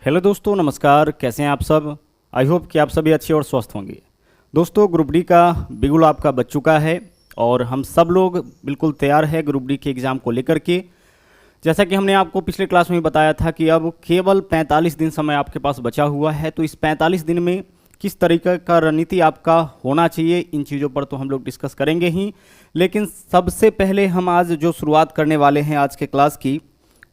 Hello दोस्तों, नमस्कार। कैसे हैं आप सब? आई होप कि आप सभी अच्छे और स्वस्थ होंगे। दोस्तों, ग्रुप डी का बिगुल आपका बच चुका है और हम सब लोग बिल्कुल तैयार है ग्रुप डी के एग्ज़ाम को लेकर के। जैसा कि हमने आपको पिछले क्लास में बताया था कि अब केवल 45 दिन समय आपके पास बचा हुआ है, तो इस 45 दिन में किस तरीके का रणनीति आपका होना चाहिए, इन चीज़ों पर तो हम लोग डिस्कस करेंगे ही। लेकिन सबसे पहले हम आज जो शुरुआत करने वाले हैं आज के क्लास की,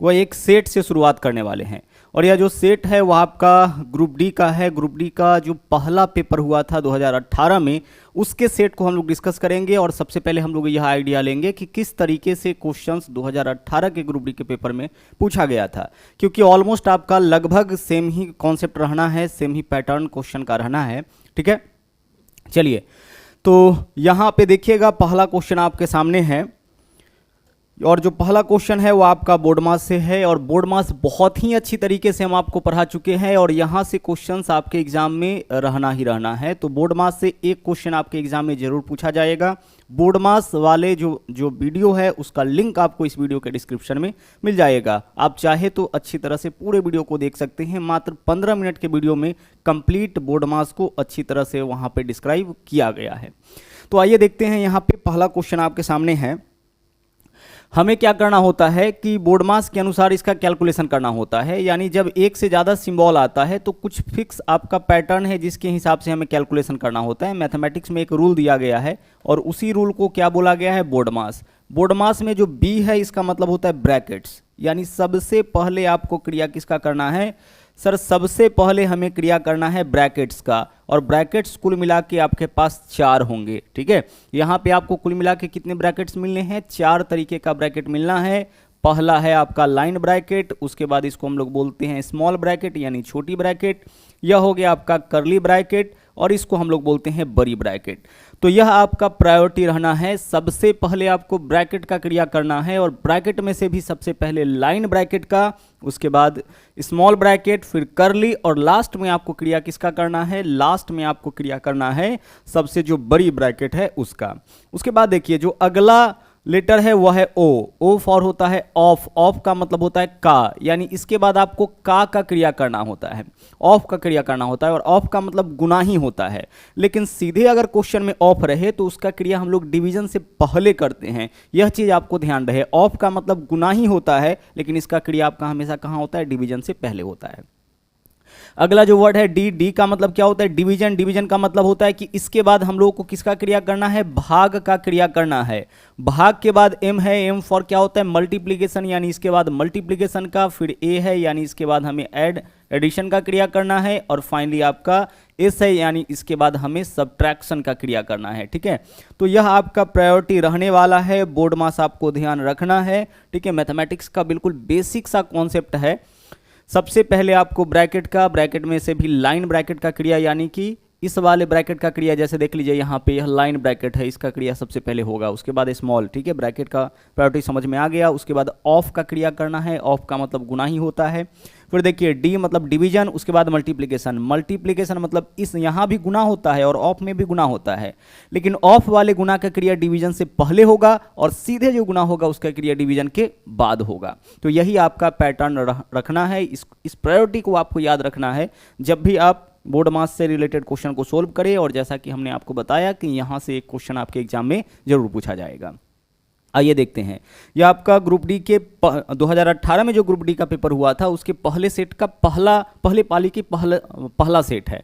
वह एक सेट से शुरुआत करने वाले हैं। और यह जो सेट है वह आपका ग्रुप डी का है। ग्रुप डी का जो पहला पेपर हुआ था 2018 में, उसके सेट को हम लोग डिस्कस करेंगे। और सबसे पहले हम लोग यह आइडिया लेंगे कि किस तरीके से क्वेश्चंस 2018 के ग्रुप डी के पेपर में पूछा गया था, क्योंकि ऑलमोस्ट आपका लगभग सेम ही कॉन्सेप्ट रहना है, सेम ही पैटर्न क्वेश्चन का रहना है। ठीक है, चलिए तो यहाँ पे देखिएगा, पहला क्वेश्चन आपके सामने है और जो पहला क्वेश्चन है वो आपका बोर्ड मास से है। और बोर्ड मास बहुत ही अच्छी तरीके से हम आपको पढ़ा चुके हैं और यहाँ से क्वेश्चंस आपके एग्जाम में रहना ही रहना है। तो बोर्ड मास से एक क्वेश्चन आपके एग्जाम में जरूर पूछा जाएगा। बोर्ड मास वाले जो वीडियो है उसका लिंक आपको इस वीडियो के डिस्क्रिप्शन में मिल जाएगा। आप चाहे तो अच्छी तरह से पूरे वीडियो को देख सकते हैं। मात्र 15 मिनट के वीडियो में कंप्लीट बोर्ड मास को अच्छी तरह से वहाँ पे डिस्क्राइब किया गया है। तो आइए देखते हैं, यहाँ पे पहला क्वेश्चन आपके सामने है। हमें क्या करना होता है कि बोर्ड मास के अनुसार इसका कैलकुलेशन करना होता है, यानी जब एक से ज़्यादा सिंबल आता है तो कुछ फिक्स आपका पैटर्न है जिसके हिसाब से हमें कैलकुलेशन करना होता है। मैथमेटिक्स में एक रूल दिया गया है और उसी रूल को क्या बोला गया है, बोर्ड मास। बोर्ड मास में जो बी है इसका मतलब होता है ब्रैकेट्स, यानी सबसे पहले आपको क्रिया किसका करना है सर? सबसे पहले हमें क्रिया करना है ब्रैकेट्स का। और ब्रैकेट्स कुल मिला के आपके पास 4 होंगे। ठीक है, यहाँ पे आपको कुल मिला के कितने ब्रैकेट्स मिलने हैं? 4 तरीके का ब्रैकेट मिलना है। पहला है आपका लाइन ब्रैकेट, उसके बाद इसको हम लोग बोलते हैं स्मॉल ब्रैकेट यानी छोटी ब्रैकेट। यह हो गया आपका कर्ली ब्रैकेट और इसको हम लोग बोलते हैं बड़ी ब्रैकेट। तो यह आपका प्रायोरिटी रहना है, सबसे पहले आपको ब्रैकेट का क्रिया करना है और ब्रैकेट में से भी सबसे पहले लाइन ब्रैकेट का, उसके बाद स्मॉल ब्रैकेट, फिर कर्ली और लास्ट में आपको क्रिया किसका करना है? लास्ट में आपको क्रिया करना है सबसे जो बड़ी ब्रैकेट है उसका। उसके बाद देखिए जो अगला लेटर है वह है ओ। ओ फॉर होता है ऑफ। ऑफ का मतलब होता है का, यानी इसके बाद आपको का क्रिया करना होता है, ऑफ का क्रिया करना होता है। और ऑफ का मतलब गुना ही होता है, लेकिन सीधे अगर क्वेश्चन में ऑफ रहे तो उसका क्रिया हम लोग डिवीजन से पहले करते हैं। यह चीज आपको ध्यान रहे, ऑफ का मतलब गुना ही होता है, लेकिन इसका क्रिया आपका हमेशा कहाँ होता है? डिवीजन से पहले होता है। अगला जो वर्ड है डी। डी का मतलब क्या होता है? डिवीजन। डिवीजन का मतलब होता है कि इसके बाद हम लोगों को किसका क्रिया करना है? भाग का क्रिया करना है। भाग के बाद एम है, एम फॉर क्या होता है? मल्टीप्लीकेशन, यानी इसके बाद मल्टीप्लीकेशन का। फिर ए है, यानी इसके बाद हमें एडिशन का क्रिया करना है। और फाइनली आपका एस है, यानी इसके बाद हमें सब्ट्रैक्शन का क्रिया करना है। ठीक है, तो यह आपका प्रायोरिटी रहने वाला है। बोर्ड मास आपको ध्यान रखना है। ठीक है, मैथमेटिक्स का बिल्कुल बेसिक सा कॉन्सेप्ट है। सबसे पहले आपको ब्रैकेट का, ब्रैकेट में से भी लाइन ब्रैकेट का क्रिया, यानी कि इस वाले ब्रैकेट का क्रिया, जैसे देख लीजिए यहाँ पे यह लाइन ब्रैकेट है, इसका क्रिया सबसे पहले होगा। उसके बाद स्मॉल। ठीक है, ब्रैकेट का प्रायोरिटी समझ में आ गया। उसके बाद ऑफ का क्रिया करना है, ऑफ का मतलब गुना ही होता है। फिर देखिए डी मतलब डिवीजन, उसके बाद मल्टीप्लिकेशन। मल्टीप्लिकेशन मतलब इस यहाँ भी गुना होता है और ऑफ में भी गुना होता है, लेकिन ऑफ वाले गुना का क्रिया डिवीजन से पहले होगा और सीधे जो गुना होगा उसका क्रिया डिवीजन के बाद होगा। तो यही आपका पैटर्न रखना है। इस प्रायोरिटी को आपको याद रखना है जब भी आप बोर्ड मास से रिलेटेड क्वेश्चन को सोल्व करें। और जैसा कि हमने आपको बताया कि यहाँ से एक क्वेश्चन आपके एग्जाम में जरूर पूछा जाएगा। आइए देखते हैं, यह आपका ग्रुप डी के 2018 में जो ग्रुप डी का पेपर हुआ था उसके पहले सेट का पहले पाली की पहला सेट है।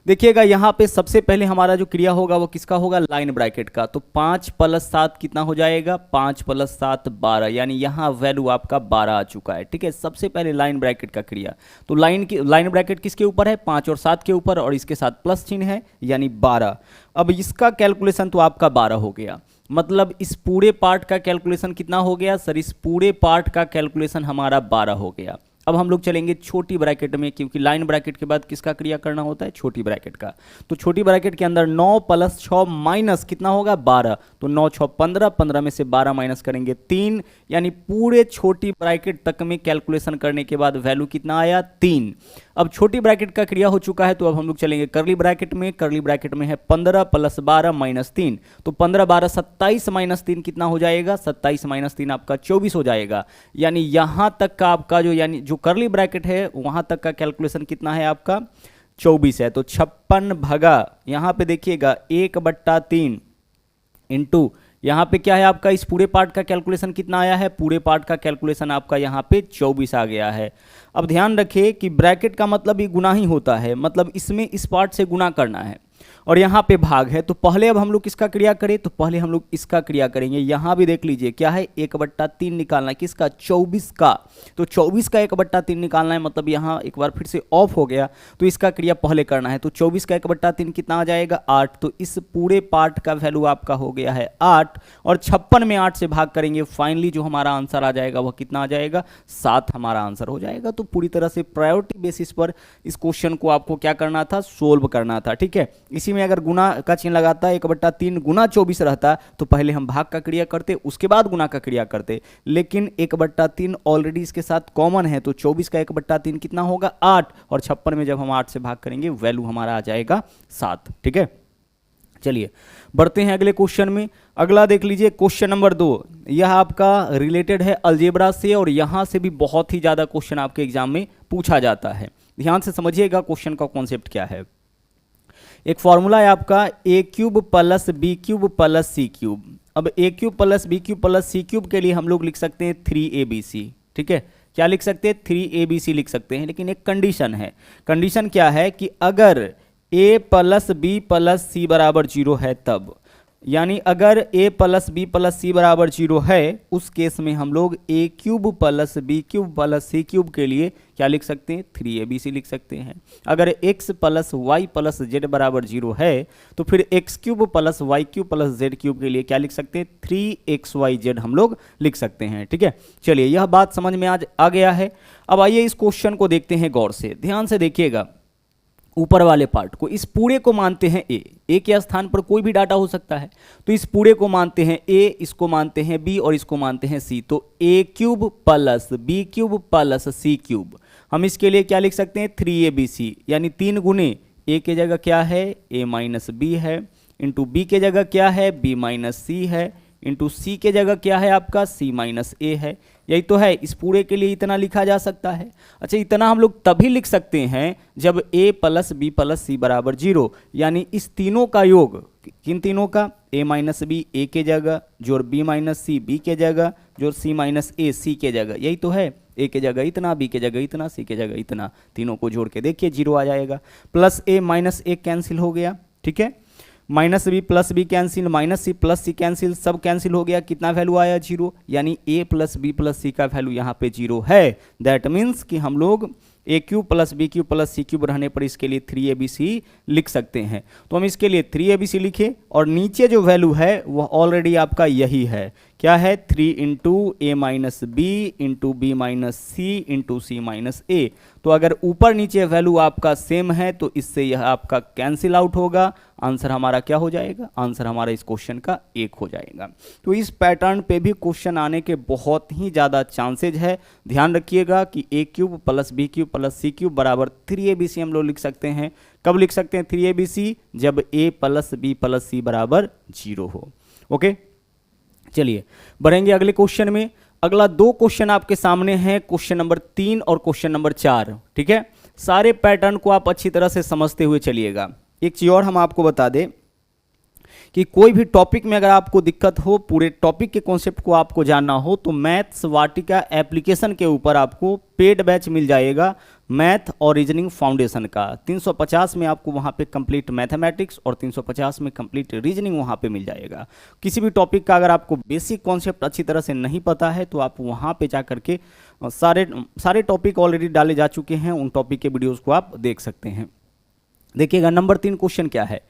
देखिएगा यहाँ पे सबसे पहले हमारा जो क्रिया होगा वो किसका होगा? लाइन ब्रैकेट का। तो 5 + 7 कितना हो जाएगा? 5 + 7 12, यानी यहाँ वैल्यू आपका 12 आ चुका है। ठीक है, सबसे पहले लाइन ब्रैकेट का क्रिया। तो लाइन ब्रैकेट किसके ऊपर है? 5 और 7 के ऊपर, और इसके साथ प्लस चिन्ह है यानी 12। अब इसका कैलकुलेशन तो आपका 12 हो गया, मतलब इस पूरे पार्ट का कैलकुलेशन कितना हो गया सर? इस पूरे पार्ट का कैलकुलेशन हमारा 12 हो गया। अब हम लोग चलेंगे छोटी ब्रैकेट में, क्योंकि लाइन ब्रैकेट के बाद किसका क्रिया करना होता है? छोटी ब्रैकेट का। तो छोटी ब्रैकेट के अंदर 9 + 6 माइनस कितना होगा? 12। तो 9 × 6 = 15, 15 में से 12 माइनस करेंगे 3, यानी पूरे छोटी ब्रैकेट तक में कैलकुलेशन करने के बाद वैल्यू कितना आया 3। अब छोटी ब्रैकेट का क्रिया हो चुका है तो अब हम लोग चलेंगे करली ब्रैकेट में। करली ब्रैकेट में है 15 + 12 - 3, तो 15 12 27 - 3 कितना हो जाएगा, 27 - 3 आपका 24 हो जाएगा। यानी यहां तक का आपका यानी जो करली ब्रैकेट है वहां तक का कैलकुलेशन कितना है आपका 24 है। तो 56 भगा यहां पे देखिएगा 1/3 इंटू यहाँ पे क्या है आपका इस पूरे पार्ट का कैलकुलेशन कितना आया है, पूरे पार्ट का कैलकुलेशन आपका यहाँ पे 24 आ गया है। अब ध्यान रखिए कि ब्रैकेट का मतलब ये गुना ही होता है, मतलब इसमें इस पार्ट से गुना करना है और यहाँ पे भाग है। तो पहले अब हम लोग किसका क्रिया करें, तो पहले हम लोग इसका क्रिया करेंगे। यहाँ भी देख लीजिए क्या है 1/3 निकालना है किसका 24 का, तो 24 का 1/3 निकालना है, मतलब यहाँ एक बार फिर से ऑफ हो गया तो इसका क्रिया पहले करना है। तो 24 का 1/3 कितना आ जाएगा 8, तो इस पूरे पार्ट का वैल्यू आपका हो गया है 8 और 56 में 8 से भाग करेंगे, फाइनली जो हमारा आंसर आ जाएगा वह कितना आ जाएगा 7 हमारा आंसर हो जाएगा। तो पूरी तरह से प्रायोरिटी बेसिस पर इस क्वेश्चन को आपको क्या करना था, सोल्व करना था। ठीक है, इसी में अगर गुना का चिन्ह लगाता 1/3 गुना 24 रहता तो पहले हम भाग का क्रिया करते उसके बाद गुना का क्रिया करते, लेकिन 1/3 ऑलरेडी इसके साथ कॉमन है तो 24 का 1/3 कितना होगा 8 और 56 में जब हम 8 से भाग करेंगे वैल्यू हमारा आ जाएगा 7। ठीक है, चलिए बढ़ते हैं अगले क्वेश्चन में। अगला देख लीजिए क्वेश्चन नंबर 2, यह आपका रिलेटेड है अलजेब्रा से और यहां से भी बहुत ही ज्यादा क्वेश्चन आपके एग्जाम में पूछा जाता है। ध्यान से समझिएगा क्वेश्चन का कॉन्सेप्ट क्या है। एक फॉर्मूला है आपका a³ + b³ + c³। अब a³ + b³ + c³ के लिए हम लोग लिख सकते हैं 3abc। ठीक है, क्या लिख सकते हैं 3abc लिख सकते हैं, लेकिन एक कंडीशन है। कंडीशन क्या है कि अगर a + b + c = 0 है तब, यानी अगर a + b + c = 0 है उस केस में हम लोग a³ + b³ + c³ के लिए क्या लिख सकते हैं 3abc लिख सकते हैं। अगर x + y + z = 0 है तो फिर x³ + y³ + z³ के लिए क्या लिख सकते हैं 3xyz हम लोग लिख सकते हैं। ठीक है, चलिए यह बात समझ में आज आ गया है। अब आइए इस क्वेश्चन को देखते हैं गौर से, ध्यान से देखिएगा। ऊपर वाले पार्ट को, इस पूरे को मानते हैं ए के स्थान पर कोई भी डाटा हो सकता है, तो इस पूरे को मानते हैं ए, इसको मानते हैं बी और इसको मानते हैं सी। तो a³ + b³ + c³, हम इसके लिए क्या लिख सकते हैं 3abc, यानी 3 गुने ए के जगह क्या है a - b है, इंटू बी के जगह क्या है b - c है, इंटू सी के जगह क्या है आपका c - a है। यही तो है, इस पूरे के लिए इतना लिखा जा सकता है। अच्छा, इतना हम लोग तभी लिख सकते हैं जब a + b + c = 0, यानी इस तीनों का योग, किन तीनों का a - b a के जगह, जोड़ b - c b के जगह, जोड़ c - a c के जगह। यही तो है, a के जगह इतना, b के जगह इतना, c के जगह इतना, तीनों को जोड़ के देखिए 0 आ जाएगा। प्लस a - a कैंसिल हो गया। ठीक है, -b + b cancel, -c + c cancel, सब कैंसिल हो गया, कितना वैल्यू आया 0, यानी a + b + c का वैल्यू यहाँ पे 0 है। दैट मीन्स कि हम लोग a³ + b³ + c³ रहने पर इसके लिए 3abc लिख सकते हैं। तो हम इसके लिए 3abc लिखे और नीचे जो वैल्यू है वह ऑलरेडी आपका यही है, क्या है 3 × a - b × b - c × c - a। तो अगर ऊपर नीचे वैल्यू आपका सेम है तो इससे यह आपका कैंसिल आउट होगा, आंसर हमारा क्या हो जाएगा, आंसर हमारा इस क्वेश्चन का 1 हो जाएगा। तो इस पैटर्न पे भी क्वेश्चन आने के बहुत ही ज़्यादा चांसेज है। ध्यान रखिएगा कि a³ + b³ + c³ = 3abc हम लोग लिख सकते हैं। कब लिख सकते हैं 3abc, जब a + b + c = 0 हो। ओके, चलिए बढ़ेंगे अगले क्वेश्चन में। अगला 2 क्वेश्चन आपके सामने हैं, क्वेश्चन नंबर 3 और क्वेश्चन नंबर 4। ठीक है, सारे पैटर्न को आप अच्छी तरह से समझते हुए चलिएगा। एक चीज और हम आपको बता दें कि कोई भी टॉपिक में अगर आपको दिक्कत हो, पूरे टॉपिक के कॉन्सेप्ट को आपको जानना हो, तो मैथ्स वाटिका एप्लीकेशन के ऊपर आपको पेड बैच मिल जाएगा मैथ और रीजनिंग फाउंडेशन का। 350 में आपको वहाँ पे कंप्लीट मैथमेटिक्स और 350 में कंप्लीट रीजनिंग वहाँ पे मिल जाएगा। किसी भी टॉपिक का अगर आपको बेसिक कॉन्सेप्ट अच्छी तरह से नहीं पता है तो आप वहाँ पे जा करके सारे टॉपिक ऑलरेडी डाले जा चुके हैं, उन टॉपिक के वीडियोज़ को आप देख सकते हैं। देखिएगा नंबर 3 क्वेश्चन क्या है,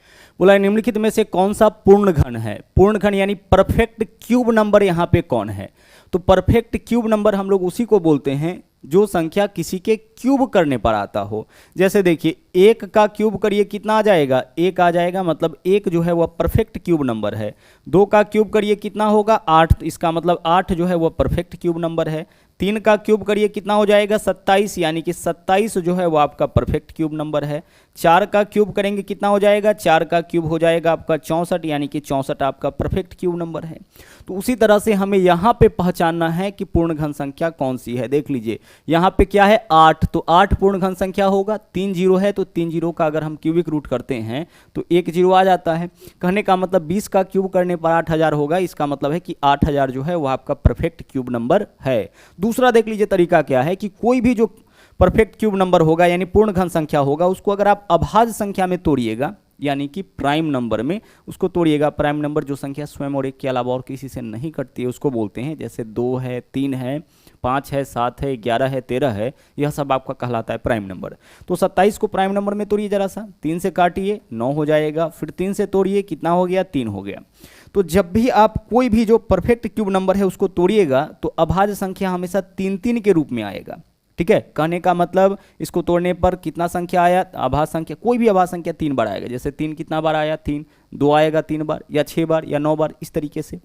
बोला निम्नलिखित में से कौन सा पूर्ण घन है। पूर्ण घन यानी परफेक्ट क्यूब नंबर यहाँ पे कौन है। तो परफेक्ट क्यूब नंबर हम लोग उसी को बोलते हैं जो संख्या किसी के क्यूब करने पर आता हो। जैसे देखिए 1 का क्यूब करिए कितना आ जाएगा, 1 आ जाएगा, मतलब 1 जो है वह परफेक्ट क्यूब नंबर है। 2 का क्यूब करिए कितना होगा, 8, इसका मतलब 8 जो है वह परफेक्ट क्यूब नंबर है। 3 का क्यूब करिए कितना हो जाएगा, 27, यानी कि 27 जो है वो आपका परफेक्ट क्यूब नंबर है। 4 का क्यूब करेंगे कितना हो जाएगा, 4 का क्यूब हो जाएगा आपका 64, यानी कि 64 आपका परफेक्ट क्यूब नंबर है। तो उसी तरह से हमें यहाँ पे पहचानना है कि पूर्ण घन संख्या कौन सी है। देख लीजिए यहाँ पे क्या है, 8, तो 8 पूर्ण घन संख्या होगा। 3 जीरो है तो 3 जीरो का अगर हम क्यूबिक रूट करते हैं तो 1 जीरो आ जाता है। कहने का मतलब 20 का क्यूब करने पर 8000 होगा, इसका मतलब है कि 8000 जो है वो आपका परफेक्ट क्यूब नंबर है। दूसरा देख लीजिए तरीका क्या है कि कोई भी जो परफेक्ट क्यूब नंबर होगा यानी पूर्ण घन संख्या होगा, उसको अगर आप अभाज्य संख्या में तोड़िएगा यानी कि प्राइम नंबर में उसको तोड़िएगा। प्राइम नंबर जो संख्या स्वयं और 1 के अलावा और किसी से नहीं कटती है उसको बोलते हैं। जैसे 2 है, 3 है, 5 है, 7 है, 11 है, 13 है, यह सब आपका कहलाता है प्राइम नंबर। तो 27 को प्राइम नंबर में तोड़िए जरा सा, 3 से काटिए 9 हो जाएगा, फिर 3 से तोड़िए कितना हो गया, 3 हो गया। तो जब भी आप कोई भी जो परफेक्ट क्यूब नंबर है उसको तोड़िएगा तो अभाज्य संख्या हमेशा 3 के रूप में आएगा। ठीक है, कहने का मतलब इसको तोड़ने पर कितना संख्या आया, अभाज्य संख्या, कोई भी अभाज्य संख्या 3 बार आएगा। जैसे 3 कितना बार आया, 3, 2 आएगा 3 बार, या 6 बार, या 9 बार, इस तरीके से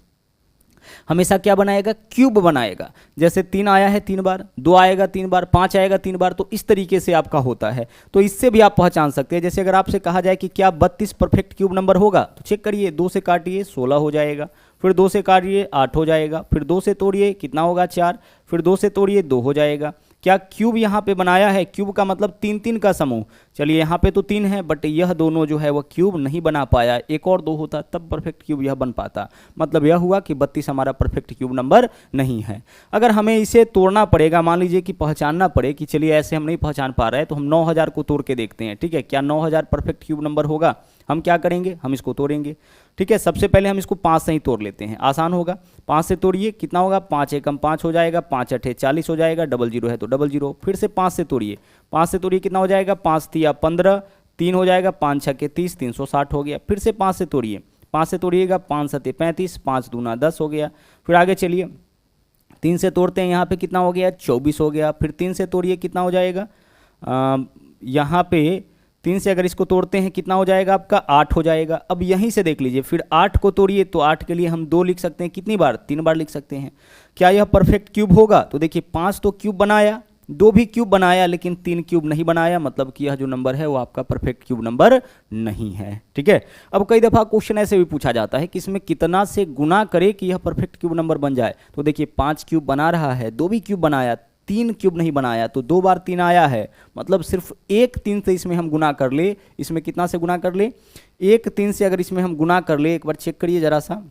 हमेशा क्या बनाएगा, क्यूब बनाएगा। जैसे 3 आया है 3 बार, 2 आएगा 3 बार, 5 आएगा 3 बार, तो इस तरीके से आपका होता है। तो इससे भी आप पहचान सकते हैं। जैसे अगर आपसे कहा जाए कि क्या 32 परफेक्ट क्यूब नंबर होगा, तो चेक करिए, 2 से काटिए 16 हो जाएगा, फिर 2 से काटिए 8 हो जाएगा, फिर 2 से तोड़िए कितना होगा 4, फिर 2 से तोड़िए 2 हो जाएगा। क्या क्यूब यहाँ पे बनाया है, क्यूब का मतलब 3 का समूह। चलिए यहाँ पे तो 3 है बट यह दोनों जो है वह क्यूब नहीं बना पाया, 1 और 2 होता तब परफेक्ट क्यूब यह बन पाता। मतलब यह हुआ कि 32 हमारा परफेक्ट क्यूब नंबर नहीं है। अगर हमें इसे तोड़ना पड़ेगा, मान लीजिए कि पहचानना पड़े कि चलिए ऐसे हम नहीं पहचान पा रहे हैं, तो हम 9000 को तोड़ के देखते हैं। ठीक है, क्या 9000 परफेक्ट क्यूब नंबर होगा। हम क्या करेंगे, हम इसको तोड़ेंगे। ठीक है, सबसे पहले हम इसको 5 से ही तोड़ लेते हैं, आसान होगा। 5 से तोड़िए कितना होगा, 5 एकम 5 हो जाएगा, 5 अठे 40 हो जाएगा, डबल जीरो है तो डबल जीरो। फिर से 5 से तोड़िए, 5 से तोड़िए कितना हो जाएगा, 5 तिया 15, 3 हो जाएगा, 5 छक्के 30, 360 हो गया। फिर से 5 से तोड़िए, 5 से तोड़िएगा, 5 सत्ते 35, 5 दूना 10 हो गया। फिर आगे चलिए 3 से तोड़ते हैं, यहाँ पे कितना हो गया, 24 हो गया। फिर 3 से तोड़िए कितना हो जाएगा, यहाँ पे 3 से अगर इसको तोड़ते हैं कितना हो जाएगा आपका, 8 हो जाएगा। अब यहीं से देख लीजिए, फिर 8 को तोड़िए तो 8 के लिए हम 2 लिख सकते हैं, कितनी बार, 3 बार लिख सकते हैं। क्या यह परफेक्ट क्यूब होगा, तो देखिए 5 तो क्यूब बनाया, 2 भी क्यूब बनाया, लेकिन 3 क्यूब नहीं बनाया, मतलब कि यह जो नंबर है वो आपका परफेक्ट क्यूब नंबर नहीं है। ठीक है, अब कई दफ़ा क्वेश्चन ऐसे भी पूछा जाता है कि इसमें कितना से गुना करे कि यह परफेक्ट क्यूब नंबर बन जाए। तो देखिए 5 क्यूब बना रहा है, 2 भी क्यूब बनाया, 3 क्यूब नहीं बनाया, तो 2 बार 3 आया है, मतलब सिर्फ एक 3 से इसमें हम गुना कर ले। इसमें कितना से गुना कर ले, एक 3 से अगर इसमें हम गुना कर ले, एक बार चेक करिए जरा सा,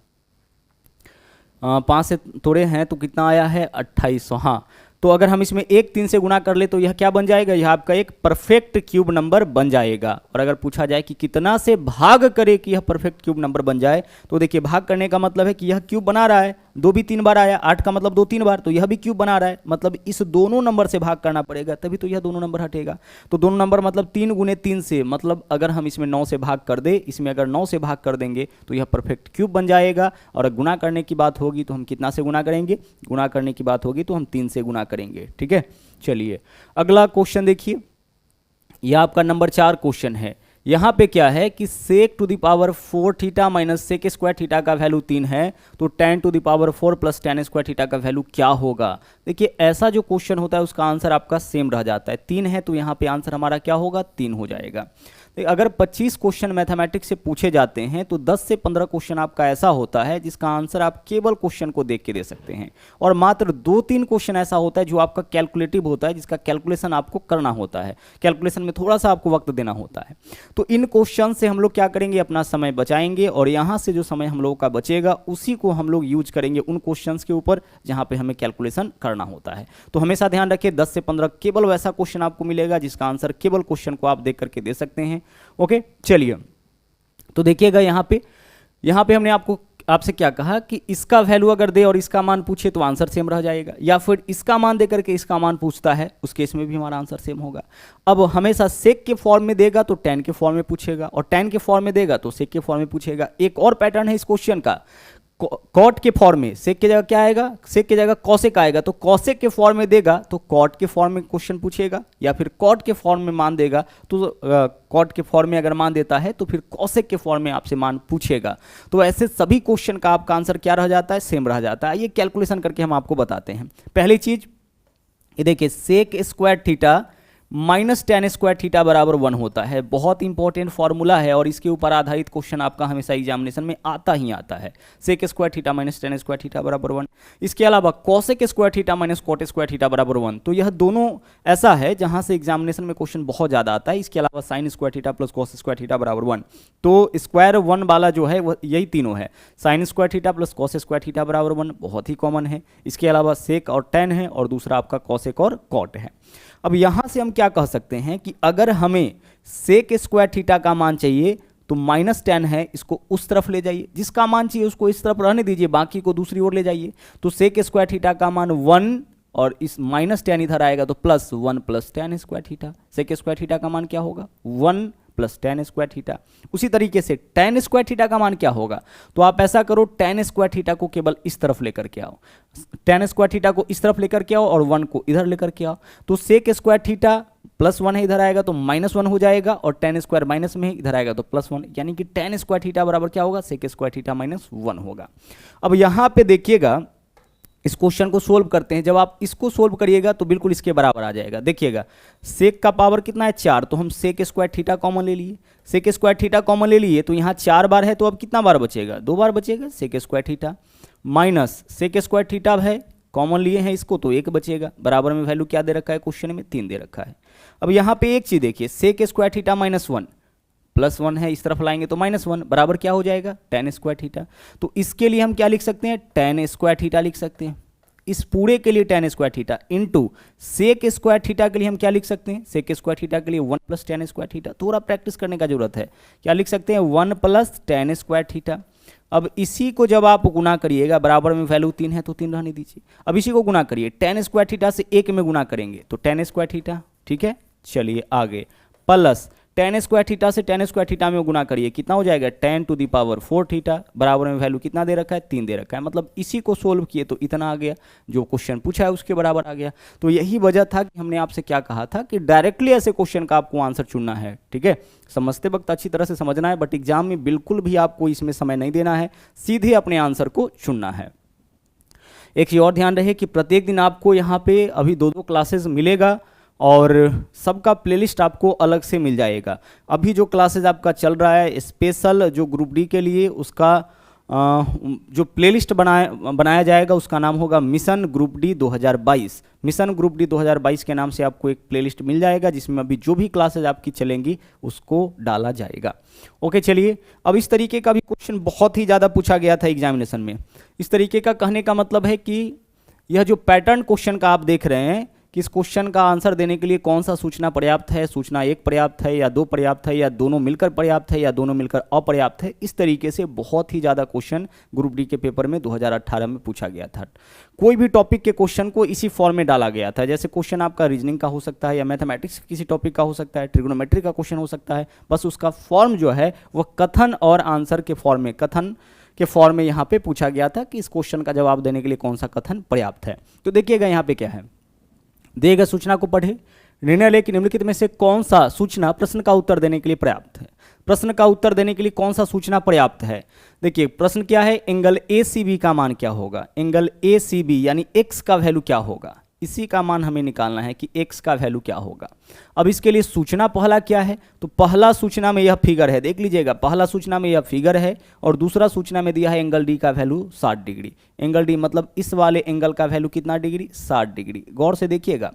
5 से तोड़े हैं तो कितना आया है, 2800। हाँ, तो अगर हम इसमें एक 3 से गुना कर ले तो यह क्या बन जाएगा, यह आपका एक परफेक्ट क्यूब नंबर बन जाएगा। और अगर पूछा जाए कि कितना से भाग करे कि यह परफेक्ट क्यूब नंबर बन जाए, तो देखिए भाग करने का मतलब है कि यह क्यूब बना रहा है, 2 भी 3 बार आया, 8 का मतलब 2 3 बार, तो यह भी क्यूब बना रहा है, मतलब इस दोनों नंबर से भाग करना पड़ेगा, तभी तो यह दोनों नंबर हटेगा। तो दोनों नंबर मतलब 3 गुने 3 से, मतलब अगर हम इसमें 9 से भाग कर दे, इसमें अगर 9 से भाग कर देंगे तो यह परफेक्ट क्यूब बन जाएगा। और गुना करने की बात होगी तो हम कितना से गुना करेंगे, गुना करने की बात होगी तो हम 3 से गुना करेंगे। ठीक है, चलिए अगला क्वेश्चन देखिए, यह आपका नंबर 4 क्वेश्चन है। यहाँ पे क्या है कि sec to the power 4 theta minus sec square theta का वैल्यू 3 है, तो tan to the power 4 plus tan square theta का वैल्यू क्या होगा। देखिए ऐसा जो क्वेश्चन होता है उसका आंसर आपका सेम रह जाता है, 3 है तो यहाँ पे आंसर हमारा क्या होगा, 3 हो जाएगा। अगर 25 क्वेश्चन मैथमेटिक्स से पूछे जाते हैं तो 10 से 15 क्वेश्चन आपका ऐसा होता है जिसका आंसर आप केवल क्वेश्चन को देख के दे सकते हैं, और मात्र 2-3 क्वेश्चन ऐसा होता है जो आपका कैलकुलेटिव होता है, जिसका कैलकुलेशन आपको करना होता है, कैलकुलेशन में थोड़ा सा आपको वक्त देना होता है। तो इन क्वेश्चन से हम लोग क्या करेंगे, अपना समय बचाएंगे, और यहाँ से जो समय हम लोगों का बचेगा उसी को हम लोग यूज करेंगे उन क्वेश्चन के ऊपर जहाँ पे हमें कैलकुलेशन करना होता है। तो हमेशा ध्यान रखिए 10 से 15 केवल वैसा क्वेश्चन आपको मिलेगा जिसका आंसर केवल क्वेश्चन को आप देख करके दे सकते हैं। ओके, चलिए तो देखिएगा यहाँ पे हमने आपसे क्या कहा कि इसका वैल्यू अगर दे और इसका मान पूछे तो आंसर सेम रह जाएगा, या फिर इसका मान दे करके इसका मान पूछता है उस केस में भी हमारा आंसर सेम होगा। अब हमेशा सेक के फॉर्म में देगा तो tan के फॉर्म में पूछेगा, और tan के फॉर्म में देगा तो सेक के फॉर्म में पूछेगा। एक और पैटर्न है इस क्वेश्चन का, कॉट के फॉर्म में सेक की जगह क्या आएगा, सेक की जगह कॉसेक आएगा, तो कॉसेक के फॉर्म में देगा तो कॉट के फॉर्म में क्वेश्चन पूछेगा, या फिर कॉट के फॉर्म में मान देगा तो कॉट के फॉर्म में अगर मान देता है तो फिर कॉसेक के फॉर्म में आपसे मान पूछेगा। तो ऐसे सभी क्वेश्चन का आपका आंसर क्या रह जाता है, सेम रह जाता है। ये कैलकुलेशन करके हम आपको बताते हैं। पहली चीज ये देखिए, sec square theta minus tan square theta बराबर 1 होता है। बहुत इंपॉर्टेंट फॉर्मूला है और इसके ऊपर आधारित क्वेश्चन आपका हमेशा एग्जामिनेशन में आता ही आता है। Sec square theta minus tan square theta बराबर 1। इसके अलावा cosec square theta minus cot square theta बराबर 1। तो यह दोनों ऐसा है जहां से एग्जामिनेशन में क्वेश्चन बहुत ज़्यादा आता है। इसके अलावा sign square theta plus cos square theta बराबर 1। तो स्क्वायर 1 वाला जो है वह यही तीनों है, sign square theta plus cos square theta बराबर 1, बहुत ही कॉमन है। इसके अलावा सेक और टेन है और दूसरा आपका कॉसेक और कॉट है। अब यहां से हम क्या कह सकते हैं कि अगर हमें सेक स्क्वायर थीटा का मान चाहिए तो माइनस टेन है, इसको उस तरफ ले जाइए, जिसका मान चाहिए उसको इस तरफ रहने दीजिए, बाकी को दूसरी ओर ले जाइए। तो सेक स्क्वायर थीटा का मान 1 और इस माइनस टेन इधर आएगा तो plus 1 plus tan square theta. Sec square theta का मान क्या होगा, 1 प्लस टेन स्क्वायर थीटा। उसी तरीके से टेन स्क्वायर थीटा का मान क्या होगा, तो आप ऐसा करो, टेन स्क्वायर थीटा को केवल इस तरफ लेकर के आओ, टेन स्क्वायर थीटा को इस तरफ लेकर के आओ और 1 को इधर लेकर के आओ। तो सेक स्क्वायर थीटा प्लस 1 है, इधर आएगा तो माइनस 1 हो जाएगा, और टेन स्क्वायर माइनस में है, इधर आएगा तो प्लस 1, यानी कि टेन स्क्वायर थीटा बराबर क्या होगा, सेक स्क्वायर थीटा माइनस 1 होगा। अब यहां पे देखिएगा, इस क्वेश्चन को सोल्व करते हैं। जब आप इसको सोल्व करिएगा तो बिल्कुल इसके बराबर आ जाएगा। देखिएगा, सेक का पावर कितना है, 4, तो हम सेक स्क्वायर थीटा कॉमन ले लिए। सेक स्क्वायर थीटा कॉमन ले लिए तो यहाँ 4 बार है, तो अब कितना बार बचेगा, 2 बार बचेगा sec square theta, minus sec square theta है, कॉमन लिए हैं इसको तो 1 बचेगा। बराबर में वैल्यू क्या दे रखा है क्वेश्चन में, 3 दे रखा है। अब यहाँ पे एक चीज देखिए, sec square theta minus 1 plus 1 है, इस तरफ लाएंगे तो माइनस 1 बराबर क्या हो जाएगा, टेन स्क्वायर थीटा। तो इसके लिए हम क्या लिख सकते हैं, टेन स्क्वायर थीटा लिख सकते हैं। इस पूरे के लिए tan square theta into sec square theta के लिए हम क्या लिख सकते हैं, सेक स्क्वायर थीटा के लिए 1 प्लस टेन स्क्वायर थीटा। थोड़ा प्रैक्टिस करने का जरूरत है, क्या लिख सकते हैं, 1 प्लस टेन स्क्वायर थीटा। अब इसी को जब आप गुना करिएगा, बराबर में वैल्यू 3 है तो 3 रहने दीजिए। अब इसी को गुना करिए, टेन स्क्वायर थीटा से 1 में गुना करेंगे तो टेन स्क्वायर थीटा, ठीक है। चलिए आगे, प्लस टेन स्क्वायर थीटा से टेन स्क्वायर थीटा में गुना करिए, कितना हो जाएगा, 10 टू द पावर 4 थीटा। बराबर में वैल्यू कितना दे रखा है, 3 दे रखा है। मतलब इसी को सोल्व किए तो इतना आ गया, जो क्वेश्चन पूछा है उसके बराबर आ गया। तो यही वजह था कि हमने आपसे क्या कहा था कि डायरेक्टली ऐसे क्वेश्चन का आपको आंसर चुनना है, ठीक है। समझते वक्त अच्छी तरह से समझना है, बट एग्जाम में बिल्कुल भी आपको इसमें समय नहीं देना है, सीधे अपने आंसर को चुनना है। एक चीज और ध्यान रहे कि प्रत्येक दिन आपको यहाँ पे अभी 2-2 क्लासेस मिलेगा और सबका प्लेलिस्ट आपको अलग से मिल जाएगा। अभी जो क्लासेस आपका चल रहा है स्पेशल जो ग्रुप डी के लिए, उसका जो प्लेलिस्ट बनाया जाएगा उसका नाम होगा mission group D 2022। Mission group D 2022 के नाम से आपको एक प्लेलिस्ट मिल जाएगा, जिसमें अभी जो भी क्लासेज आपकी चलेंगी उसको डाला जाएगा। ओके, चलिए अब इस तरीके का भी क्वेश्चन बहुत ही ज़्यादा पूछा गया था एग्जामिनेशन में। इस तरीके का कहने का मतलब है कि यह जो पैटर्न क्वेश्चन का आप देख रहे हैं कि इस क्वेश्चन का आंसर देने के लिए कौन सा सूचना पर्याप्त है, सूचना 1 पर्याप्त है या 2 पर्याप्त है या दोनों मिलकर पर्याप्त है या दोनों मिलकर अपर्याप्त है, इस तरीके से बहुत ही ज़्यादा क्वेश्चन ग्रुप डी के पेपर में 2018 में पूछा गया था। कोई भी टॉपिक के क्वेश्चन को इसी फॉर्म में डाला गया था। जैसे क्वेश्चन आपका रीजनिंग का हो सकता है या मैथमेटिक्स किसी टॉपिक का हो सकता है, ट्रिग्नोमेट्री का क्वेश्चन हो सकता है, बस उसका फॉर्म जो है वह कथन और आंसर के फॉर्म में, कथन के फॉर्म में यहाँ पे पूछा गया था कि इस क्वेश्चन का जवाब देने के लिए कौन सा कथन पर्याप्त है। तो देखिएगा यहाँ पे क्या है, देगा सूचना को पढ़े, निर्णय ले कि निम्नलिखित में से कौन सा सूचना प्रश्न का उत्तर देने के लिए पर्याप्त है। प्रश्न का उत्तर देने के लिए कौन सा सूचना पर्याप्त है। देखिए प्रश्न क्या है, एंगल ए सी बी का मान क्या होगा, एंगल ए सी बी यानी एक्स का वैल्यू क्या होगा, इसी का मान हमें निकालना है कि एक्स का वैल्यू क्या होगा। अब इसके लिए सूचना पहला क्या है, तो पहला सूचना में यह फिगर है, देख लीजिएगा, पहला सूचना में यह फिगर है और दूसरा सूचना में दिया है एंगल डी का वैल्यू 60 डिग्री। एंगल डी मतलब इस वाले एंगल का वैल्यू कितना डिग्री, 60 डिग्री। गौर से देखिएगा,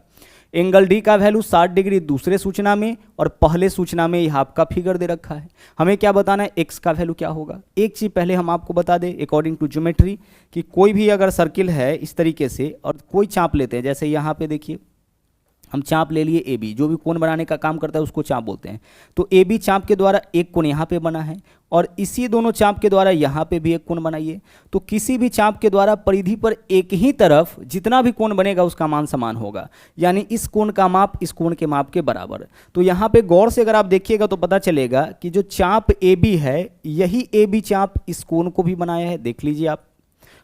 एंगल डी का वैल्यू 60 डिग्री दूसरे सूचना में और पहले सूचना में यह आपका फिगर दे रखा है। हमें क्या बताना है, एक्स का वैल्यू क्या होगा। एक चीज पहले हम आपको बता दें अकॉर्डिंग टू ज्योमेट्री कि कोई भी अगर सर्किल है इस तरीके से और कोई चाप लेते हैं, जैसे यहाँ पे देखिए हम चाप ले लिए ए बी, जो भी कोण बनाने का काम करता है उसको चाप बोलते हैं। तो ए बी चाप के द्वारा एक कोण यहाँ पे बना है और इसी दोनों चाप के द्वारा यहाँ पे भी एक कोण बनाइए। तो किसी भी चाप के द्वारा परिधि पर एक ही तरफ जितना भी कोण बनेगा उसका मान समान होगा, यानी इस कोण का माप इस कोण के माप के बराबर। तो यहाँ पे गौर से अगर आप देखिएगा तो पता चलेगा कि जो चाप ए बी है यही ए बी चाप इस कोण को भी बनाया है, देख लीजिए आप,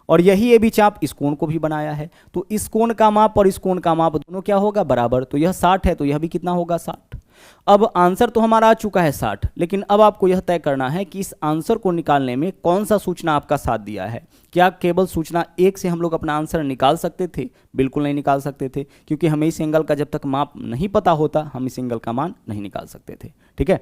और यही ए बी चाप इस कोण को भी बनाया है। तो इस कोण का माप और इस कोण का माप दोनों क्या होगा, बराबर। तो यह 60 है, तो यह भी कितना होगा, 60। अब आंसर तो हमारा आ चुका है 60, लेकिन अब आपको यह तय करना है कि इस आंसर को निकालने में कौन सा सूचना आपका साथ दिया है। क्या केवल सूचना 1 से हम लोग अपना आंसर निकाल सकते थे? बिल्कुल नहीं निकाल सकते थे, क्योंकि हमें इस एंगल का जब तक माप नहीं पता होता हम इस एंगल का मान नहीं निकाल सकते थे। ठीक है,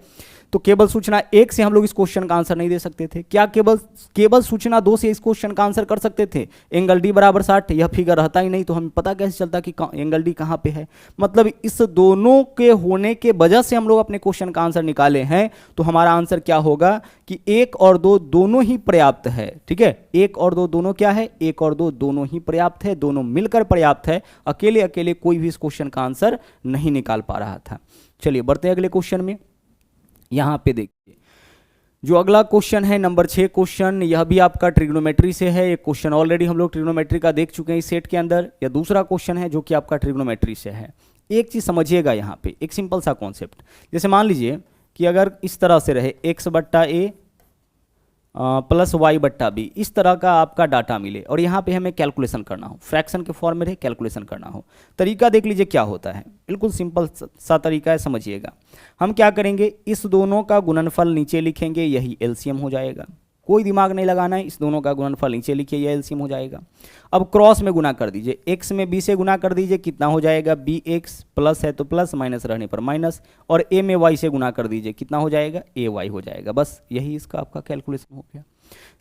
तो केवल सूचना 1 से हम लोग इस क्वेश्चन का आंसर नहीं दे सकते थे। क्या केवल सूचना 2 से इस क्वेश्चन का आंसर कर सकते थे? एंगल डी बराबर 60, यह फिगर रहता ही नहीं, तो हमें पता कैसे चलता कि एंगल डी कहाँ पे है। मतलब इस दोनों के होने के वजह से हम लोग अपने क्वेश्चन का आंसर निकाले हैं। तो हमारा आंसर क्या होगा कि 1 और 2 दोनों ही पर्याप्त है। ठीक है, 1 और 2 दोनों क्या है, 1 और 2 दोनों ही पर्याप्त है, दोनों मिलकर पर्याप्त है। अकेले अकेले कोई भी इस क्वेश्चन का आंसर नहीं निकाल पा रहा था। चलिए बढ़ते हैं अगले क्वेश्चन में। यहां पे देखिए जो अगला क्वेश्चन है नंबर 6 क्वेश्चन, यह भी आपका ट्रिग्नोमेट्री से है। एक क्वेश्चन ऑलरेडी हम लोग ट्रिग्नोमेट्री का देख चुके हैं इस सेट के अंदर। यह दूसरा क्वेश्चन है जो कि आपका ट्रिग्नोमेट्री से है। एक चीज समझिएगा यहाँ पे, एक सिंपल सा कॉन्सेप्ट। जैसे मान लीजिए कि अगर इस तरह से रहे x बट्टा ए प्लस वाई बट्टा बी, इस तरह का आपका डाटा मिले और यहाँ पे हमें कैलकुलेशन करना हो, फ्रैक्शन के फॉर्म में रहे कैलकुलेशन करना हो। तरीका देख लीजिए क्या होता है, बिल्कुल सिंपल सा तरीका है, समझिएगा। हम क्या करेंगे, इस दोनों का गुणनफल नीचे लिखेंगे, यही एलसीएम हो जाएगा। कोई दिमाग नहीं लगाना है, इस दोनों का गुणनफल नीचे लिखिए, यह एलसीएम हो जाएगा। अब क्रॉस में गुना कर दीजिए, x में b से गुना कर दीजिए, कितना हो जाएगा, bx, प्लस है तो प्लस, माइनस रहने पर माइनस, और a में y से गुना कर दीजिए, कितना हो जाएगा, ay हो जाएगा। बस यही इसका आपका कैलकुलेशन हो गया।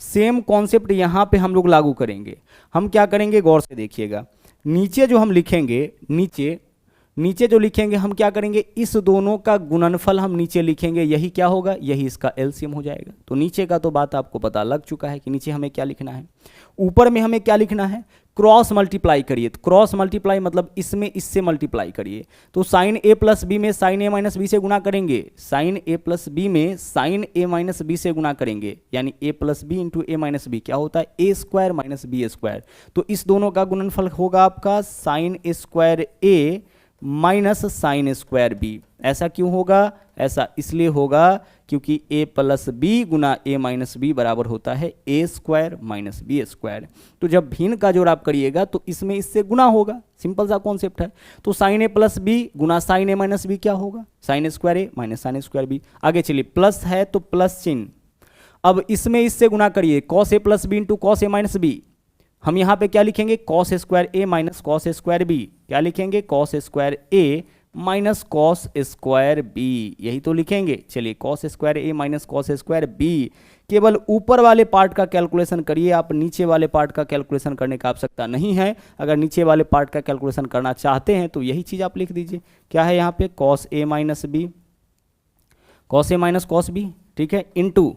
सेम कॉन्सेप्ट यहाँ पे हम लोग लागू करेंगे। हम क्या करेंगे, गौर से देखिएगा, नीचे जो हम लिखेंगे, नीचे जो लिखेंगे हम क्या करेंगे, इस दोनों का गुणनफल हम नीचे लिखेंगे, यही क्या होगा, यही इसका एलसीएम हो जाएगा। तो नीचे का तो बात आपको पता लग चुका है कि नीचे हमें क्या लिखना है। ऊपर में हमें क्या लिखना है, क्रॉस मल्टीप्लाई करिए। तो क्रॉस मल्टीप्लाई मतलब इसमें इससे मल्टीप्लाई करिए। तो साइन ए प्लस बी में साइन ए माइनस बी से गुना करेंगे, साइन ए प्लस बी में साइन ए माइनस बी से गुना करेंगे, यानी A plus B into A minus B क्या होता है, A square minus B square. तो इस दोनों का गुणनफल होगा आपका sine square A minus sine square B. ऐसा क्यों होगा, ऐसा इसलिए होगा क्योंकि a प्लस बी गुना a माइनस बी बराबर होता है a square minus B square. तो जब भिन्न का जोड़ आप करिएगा तो इसमें इससे गुना होगा, सिंपल सा कॉन्सेप्ट है। तो sine A plus B Guna sign A minus B क्या होगा, sign square A minus sine square B. आगे चलिए, प्लस है तो प्लस चिन्ह, अब इसमें इससे गुना करिए, cos A plus B into cos A minus B. हम यहाँ पे क्या लिखेंगे, cos square A minus cos square B. क्या लिखेंगे, cos square A minus cos square B, यही तो लिखेंगे। चलिए, cos square A minus cos square B. केवल ऊपर वाले पार्ट का कैलकुलेशन करिए, आप नीचे वाले पार्ट का कैलकुलेशन करने का आवश्यकता नहीं है। अगर नीचे वाले पार्ट का कैलकुलेशन करना चाहते हैं तो यही चीज़ आप लिख दीजिए। क्या है यहाँ पे, cos A minus B, cos A minus cos B, ठीक है, इनटू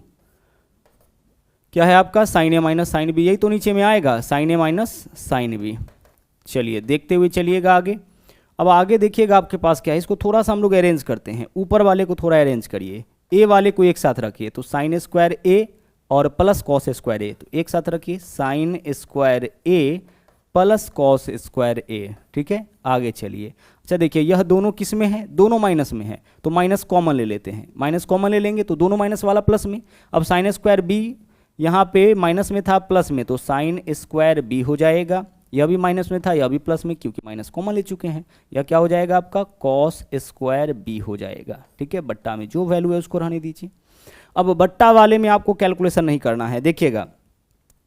क्या है आपका, sign A minus sine B, यही तो नीचे में आएगा, sign A minus sine B. चलिए देखते हुए चलिएगा आगे। अब आगे देखिएगा आपके पास क्या है, इसको थोड़ा सा हम लोग अरेंज करते हैं। ऊपर वाले को थोड़ा अरेंज करिए, ए वाले को एक साथ रखिए, तो साइन स्क्वायर ए और प्लस कॉस स्क्वायर ए, तो एक साथ रखिए, sign square A plus cos square ए। ठीक है, आगे चलिए। अच्छा देखिए, यह दोनों किस में है, दोनों माइनस में है, तो माइनस कॉमन ले लेते हैं। माइनस कॉमन ले लेंगे तो दोनों माइनस वाला प्लस में। अब साइन स्क्वायर बी यहाँ पे माइनस में था, प्लस में, तो साइन स्क्वायर बी हो जाएगा। यह भी माइनस में था, यह भी प्लस में, क्योंकि माइनस कॉमन ले चुके हैं। यह क्या हो जाएगा आपका, कॉस स्क्वायर बी हो जाएगा। ठीक है, बट्टा में जो वैल्यू है उसको रहने दीजिए। अब बट्टा वाले में आपको कैलकुलेशन नहीं करना है। देखिएगा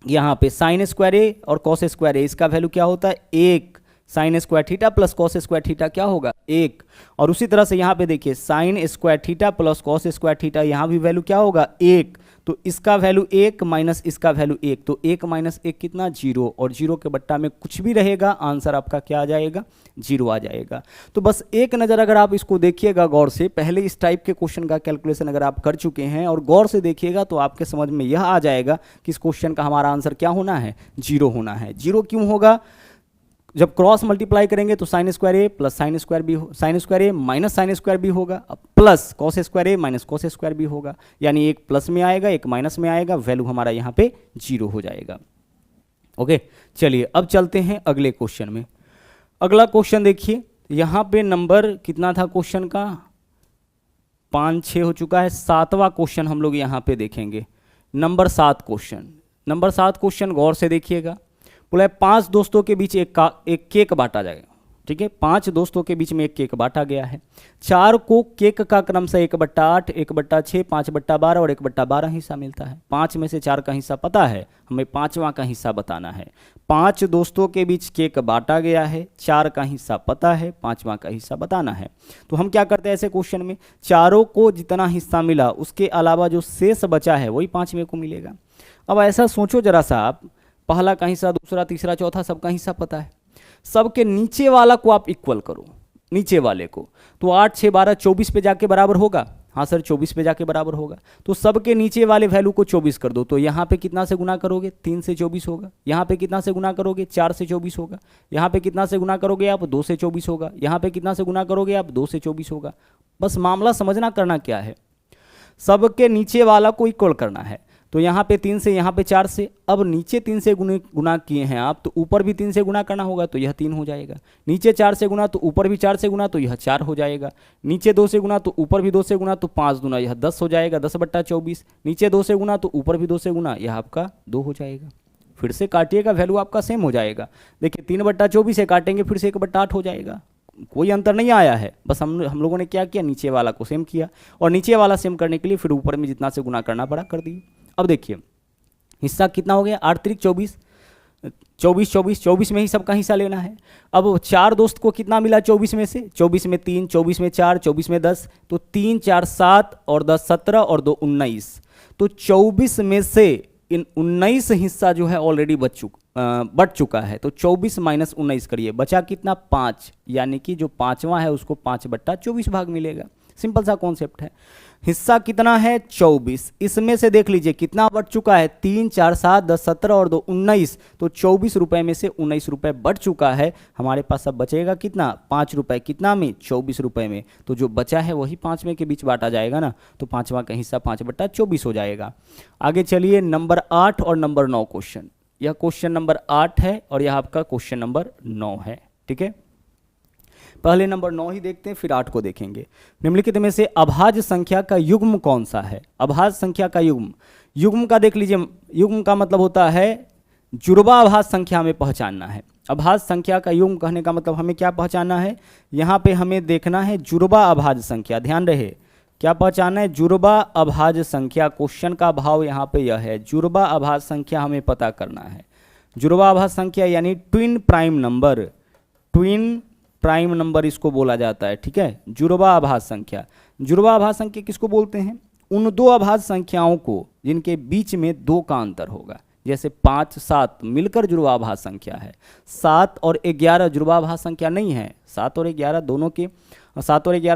यहाँ पे साइन स्क्वायर ए और कॉस स्क्वायर ए, इसका वैल्यू क्या होता है, 1। Sign square theta plus cos square theta क्या होगा, 1। और उसी तरह से यहाँ पे देखिए, sign square theta plus cos square theta, यहाँ भी वैल्यू क्या होगा, 1। तो इसका वैल्यू 1 माइनस इसका वैल्यू 1, तो 1 माइनस 1 कितना, 0। और 0 के बट्टा में कुछ भी रहेगा, आंसर आपका क्या आ जाएगा, 0 आ जाएगा। तो बस एक नज़र अगर आप इसको देखिएगा गौर से, पहले इस टाइप के क्वेश्चन का कैलकुलेशन अगर आप कर चुके हैं और गौर से देखिएगा तो आपके समझ में यह आ जाएगा कि इस क्वेश्चन का हमारा आंसर क्या होना है, 0 होना है। 0 क्यों होगा, जब क्रॉस मल्टीप्लाई करेंगे तो sine square A plus sine square B, sine square A minus sine square B होगा, plus cos square A minus cos square B होगा, यानी एक प्लस में आएगा एक माइनस में आएगा, वैल्यू हमारा यहाँ पे 0 हो जाएगा। ओके, चलिए अब चलते हैं अगले क्वेश्चन में। अगला क्वेश्चन देखिए, यहाँ पे नंबर कितना था क्वेश्चन का, 5-6 हो चुका है। 7वां क्वेश्चन हम लोग यहाँ पे देखेंगे, नंबर 7 क्वेश्चन। नंबर 7 क्वेश्चन गौर से देखिएगा। बोला है 5 दोस्तों के बीच एक केक बांटा जाएगा। ठीक है, 5 दोस्तों के बीच में एक केक बांटा गया है। 4 को केक का क्रमशः 1/8, 1/6, 5/12 और 1/12 हिस्सा मिलता है। 5 में से 4 का हिस्सा पता है, हमें 5वां का हिस्सा बताना है। 5 दोस्तों के बीच केक बांटा गया है, 4 का हिस्सा पता है, 5वां का हिस्सा बताना है। तो हम क्या करते हैं ऐसे क्वेश्चन में, चारों को जितना हिस्सा मिला उसके अलावा जो शेष बचा है वही 5वें को मिलेगा। अब ऐसा सोचो जरा सा आप, पहला का हिस्सा, दूसरा, तीसरा, चौथा, सबका हिस्सा पता है, सबके नीचे वाला को आप इक्वल करो, नीचे वाले को, तो 8, 6, 12, 24 पे जाके बराबर होगा। हाँ सर 24 पे जाके बराबर होगा। तो सबके नीचे वाले वैल्यू को 24 कर दो, तो यहाँ पे कितना से गुना करोगे, 3 से 24 होगा। यहाँ पे कितना से गुना करोगे, 4 से 24 होगा। यहाँ पे कितना से गुना करोगे आप, 2 से 24 होगा। यहाँ पे कितना से गुना करोगे आप, 2 से 24 होगा। बस मामला समझना करना क्या है, सबके नीचे वाला को इक्वल करना है। तो यहाँ पे 3 से, यहाँ पे 4 से, अब नीचे 3 से गुना किए हैं आप, तो ऊपर भी 3 से गुना करना होगा, तो यह 3 हो जाएगा। नीचे 4 से गुना तो ऊपर भी 4 से गुना, तो यह 4 हो जाएगा। नीचे 2 से गुना तो ऊपर भी 2 से गुना, तो 5 दूना यह 10 हो जाएगा, 10/24। नीचे 2 से गुना तो ऊपर भी 2 से गुना, यह आपका 2 हो जाएगा। फिर से काटिएगा, वैल्यू आपका सेम हो जाएगा। देखिए 3/24 से काटेंगे, फिर से 1/8 हो जाएगा, कोई अंतर नहीं आया है। बस हम लोगों ने क्या किया, नीचे वाला को सेम किया, और नीचे वाला सेम करने के लिए फिर ऊपर में जितना से गुना करना पड़ा कर दिए। अब देखिए हिस्सा कितना हो गया, 8 3 24, 24 24, 24 में ही सबका हिस्सा लेना है। अब 4 दोस्त को कितना मिला 24 में से, 24 में 3, 24 में 4, 24 में 10, तो 3 4 7 और 10 17 और 2 19। तो 24 में से इन 19 हिस्सा जो है ऑलरेडी बच चुका है। तो 24 माइनस 19 करिए, बचा कितना 5, यानी कि जो 5वां है उसको 5/24 भाग मिलेगा। सिंपल सा कॉन्सेप्ट है। हिस्सा कितना है 24, इसमें से देख लीजिए कितना बढ़ चुका है, 3 4 7 10 17 और 2 19। तो 24 रुपए में से 19 रुपए बढ़ चुका है। हमारे पास अब बचेगा कितना, 5 रुपए, कितना में, 24 रुपए में। तो जो बचा है वही 5वें के बीच बांटा जाएगा ना, तो 5वां का हिस्सा 5/24 हो जाएगा। आगे चलिए नंबर 8 और नंबर 9 क्वेश्चन। यह क्वेश्चन नंबर 8 है और यह आपका क्वेश्चन नंबर 9 है। ठीक है, पहले नंबर 9 ही देखते हैं, फिर 8 को देखेंगे। निम्नलिखित में से अभाज्य संख्या का युग्म कौन सा है। अभाज्य संख्या का युग्म, युग्म का देख लीजिए, युग्म का मतलब होता है जुड़वा अभाज्य संख्या में पहचानना है। अभाज्य संख्या का युग्म कहने का मतलब हमें क्या पहचानना है, यहाँ पे हमें देखना है जुड़वा अभाज्य संख्या। ध्यान रहे क्या पहचानना है, जुड़वा अभाज्य संख्या। क्वेश्चन का भाव यहाँ पे यह है, जुड़वा अभाज्य संख्या हमें पता करना है। जुड़वा अभाज्य संख्या यानी twin prime number, twin prime number इसको बोला जाता है। ठीक है, जुड़वा अभाज्य संख्या। जुड़वा अभाज्य संख्या किसको बोलते हैं, उन दो अभाज्य संख्याओं को जिनके बीच में 2 का अंतर होगा। जैसे 5 7 मिलकर जुड़वा अभाज्य संख्या है, 7 और 11 जुड़वा अभाज्य संख्या नहीं है। 7 और 11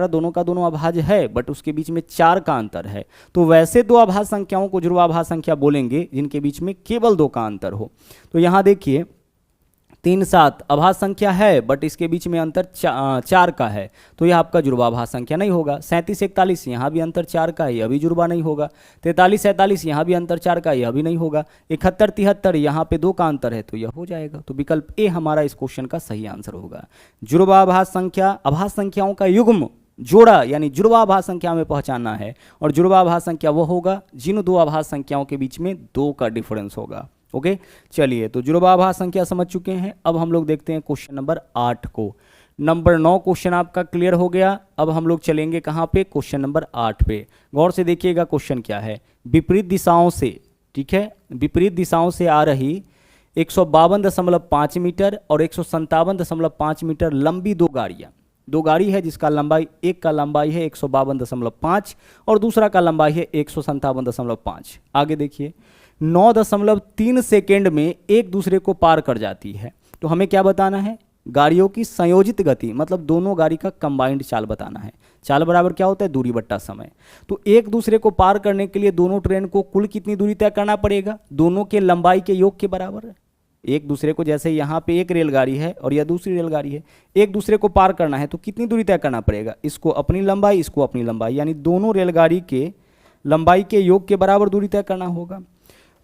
दोनों का दोनों अभाज्य है, बट उसके बीच में 4 का अंतर है। तो वैसे 2 अभाज्य संख्याओं को जुड़वा अभाज्य संख्या बोलेंगे जिनके बीच में केवल 2 का अंतर हो। तो यहाँ देखिए 3 7 अभाज्य संख्या है, बट इसके बीच में अंतर 4 का है, तो यह आपका जुड़वा अभाज्य संख्या नहीं होगा। 37 41 यहाँ भी अंतर 4 का है, यह भी जुड़वा नहीं होगा। 43 47 यहाँ भी अंतर 4 का, यह भी नहीं होगा। 71 73 यहाँ पे 2 का अंतर है, तो यह हो जाएगा। तो विकल्प ए हमारा इस क्वेश्चन का सही आंसर होगा। जुड़वा अभाज्य संख्या, अभाज्य संख्याओं का युग्म जोड़ा यानी जुड़वा अभाज्य संख्या में पहचानना है, और जुड़वा अभाज्य संख्या वो होगा जिन 2 अभाज्य संख्याओं के बीच में 2 का डिफरेंस होगा। ओके चलिए, तो जुड़वा अभाज्य संख्या समझ चुके हैं। अब हम लोग देखते हैं क्वेश्चन नंबर 8 को। नंबर 9 क्वेश्चन आपका क्लियर हो गया। अब हम लोग चलेंगे कहाँ पे, क्वेश्चन नंबर 8 पे। गौर से देखिएगा क्वेश्चन क्या है। विपरीत दिशाओं से, ठीक है, विपरीत दिशाओं से आ रही 152.5 मीटर और 157.5 मीटर लंबी 2 गाड़ियाँ, 2 गाड़ी है जिसका लंबाई, एक का लंबाई है 152.5 और दूसरा का लंबाई है 157.5। आगे देखिए 9.3 सेकेंड में एक दूसरे को पार कर जाती है। तो हमें क्या बताना है, गाड़ियों की संयोजित गति, मतलब दोनों गाड़ी का कंबाइंड चाल बताना है। चाल बराबर क्या होता है, दूरी बट्टा समय। तो एक दूसरे को पार करने के लिए दोनों ट्रेन को कुल कितनी दूरी तय करना पड़ेगा, दोनों के लंबाई के योग के बराबर। एक दूसरे को, जैसे यहाँ पे एक रेलगाड़ी है और यह दूसरी रेलगाड़ी है, एक दूसरे को पार करना है तो कितनी दूरी तय करना पड़ेगा, इसको अपनी लंबाई, इसको अपनी लंबाई, यानी दोनों रेलगाड़ी के लंबाई के योग के बराबर दूरी तय करना होगा।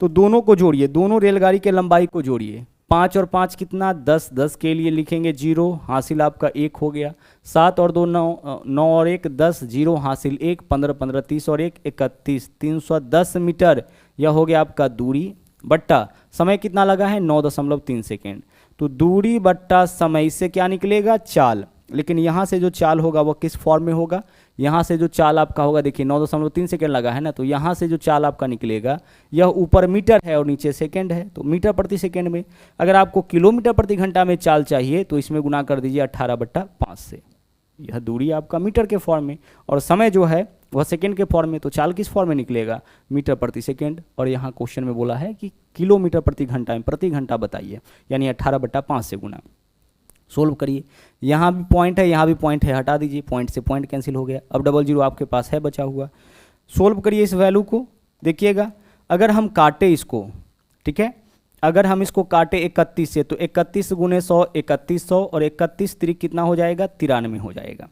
तो दोनों को जोड़िए, दोनों रेलगाड़ी के लंबाई को जोड़िए। 5 और 5 कितना, 10, 10 के लिए लिखेंगे 0, हासिल आपका 1 हो गया। 7 और 2 9, 9 और 1 10, 0 हासिल 1, 15 15 30 और 1 31, 310 मीटर यह हो गया आपका दूरी बट्टा समय कितना लगा है 9.3 सेकेंड। तो दूरी बट्टा समय, इससे क्या निकलेगा चाल। लेकिन यहाँ से जो चाल होगा वो किस फॉर्म में होगा, यहाँ से जो चाल आपका होगा, देखिए 9.3 सेकेंड लगा है ना, तो यहाँ से जो चाल आपका निकलेगा यह ऊपर मीटर है और नीचे सेकेंड है, तो मीटर प्रति सेकेंड में। अगर आपको किलोमीटर प्रति घंटा में चाल चाहिए तो इसमें गुना कर दीजिए 18/5 से। यह दूरी आपका मीटर के फॉर्म में और समय जो है वह सेकेंड के फॉर्म में, तो चाल किस फॉर्म में निकलेगा, मीटर प्रति सेकेंड। और यहाँ क्वेश्चन में बोला है कि किलोमीटर प्रति घंटा में, प्रति घंटा बताइए, यानी 18/5 से गुना। सोल्व करिए, यहाँ भी पॉइंट है, यहाँ भी पॉइंट है, हटा दीजिए, पॉइंट से पॉइंट कैंसिल हो गया। अब 00 आपके पास है बचा हुआ। सोल्व करिए इस वैल्यू को, देखिएगा अगर हम काटे इसको, ठीक है, अगर हम इसको काटे 31 से, तो 31 गुने 100 3100 और 31 तिरिक कितना हो जाएगा 93 हो जाएगा।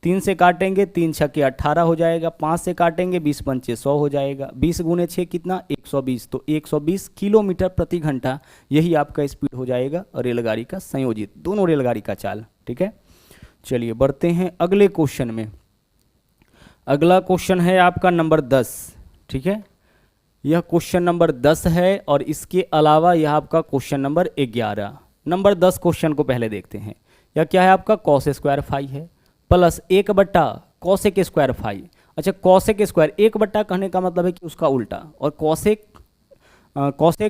3 से काटेंगे 3 छक्के 18 हो जाएगा, 5 से काटेंगे 20 पंचे 100 हो जाएगा, 20 गुने 6 कितना 120, तो 120 किलोमीटर प्रति घंटा यही आपका स्पीड हो जाएगा रेलगाड़ी का संयोजित, दोनों रेलगाड़ी का चाल। ठीक है, चलिए बढ़ते हैं अगले क्वेश्चन में। अगला क्वेश्चन है आपका नंबर 10। ठीक है, यह क्वेश्चन नंबर 10 है और इसके अलावा यह आपका क्वेश्चन नंबर 11। नंबर 10 क्वेश्चन को पहले देखते हैं। यह क्या है आपका कॉस स्क्वायर फाई है प्लस 1/, कॉसेक स्क्वायर फाई। अच्छा, कॉसेक स्क्वायर 1/, कहने का मतलब है कि उसका उल्टा, और कॉसेक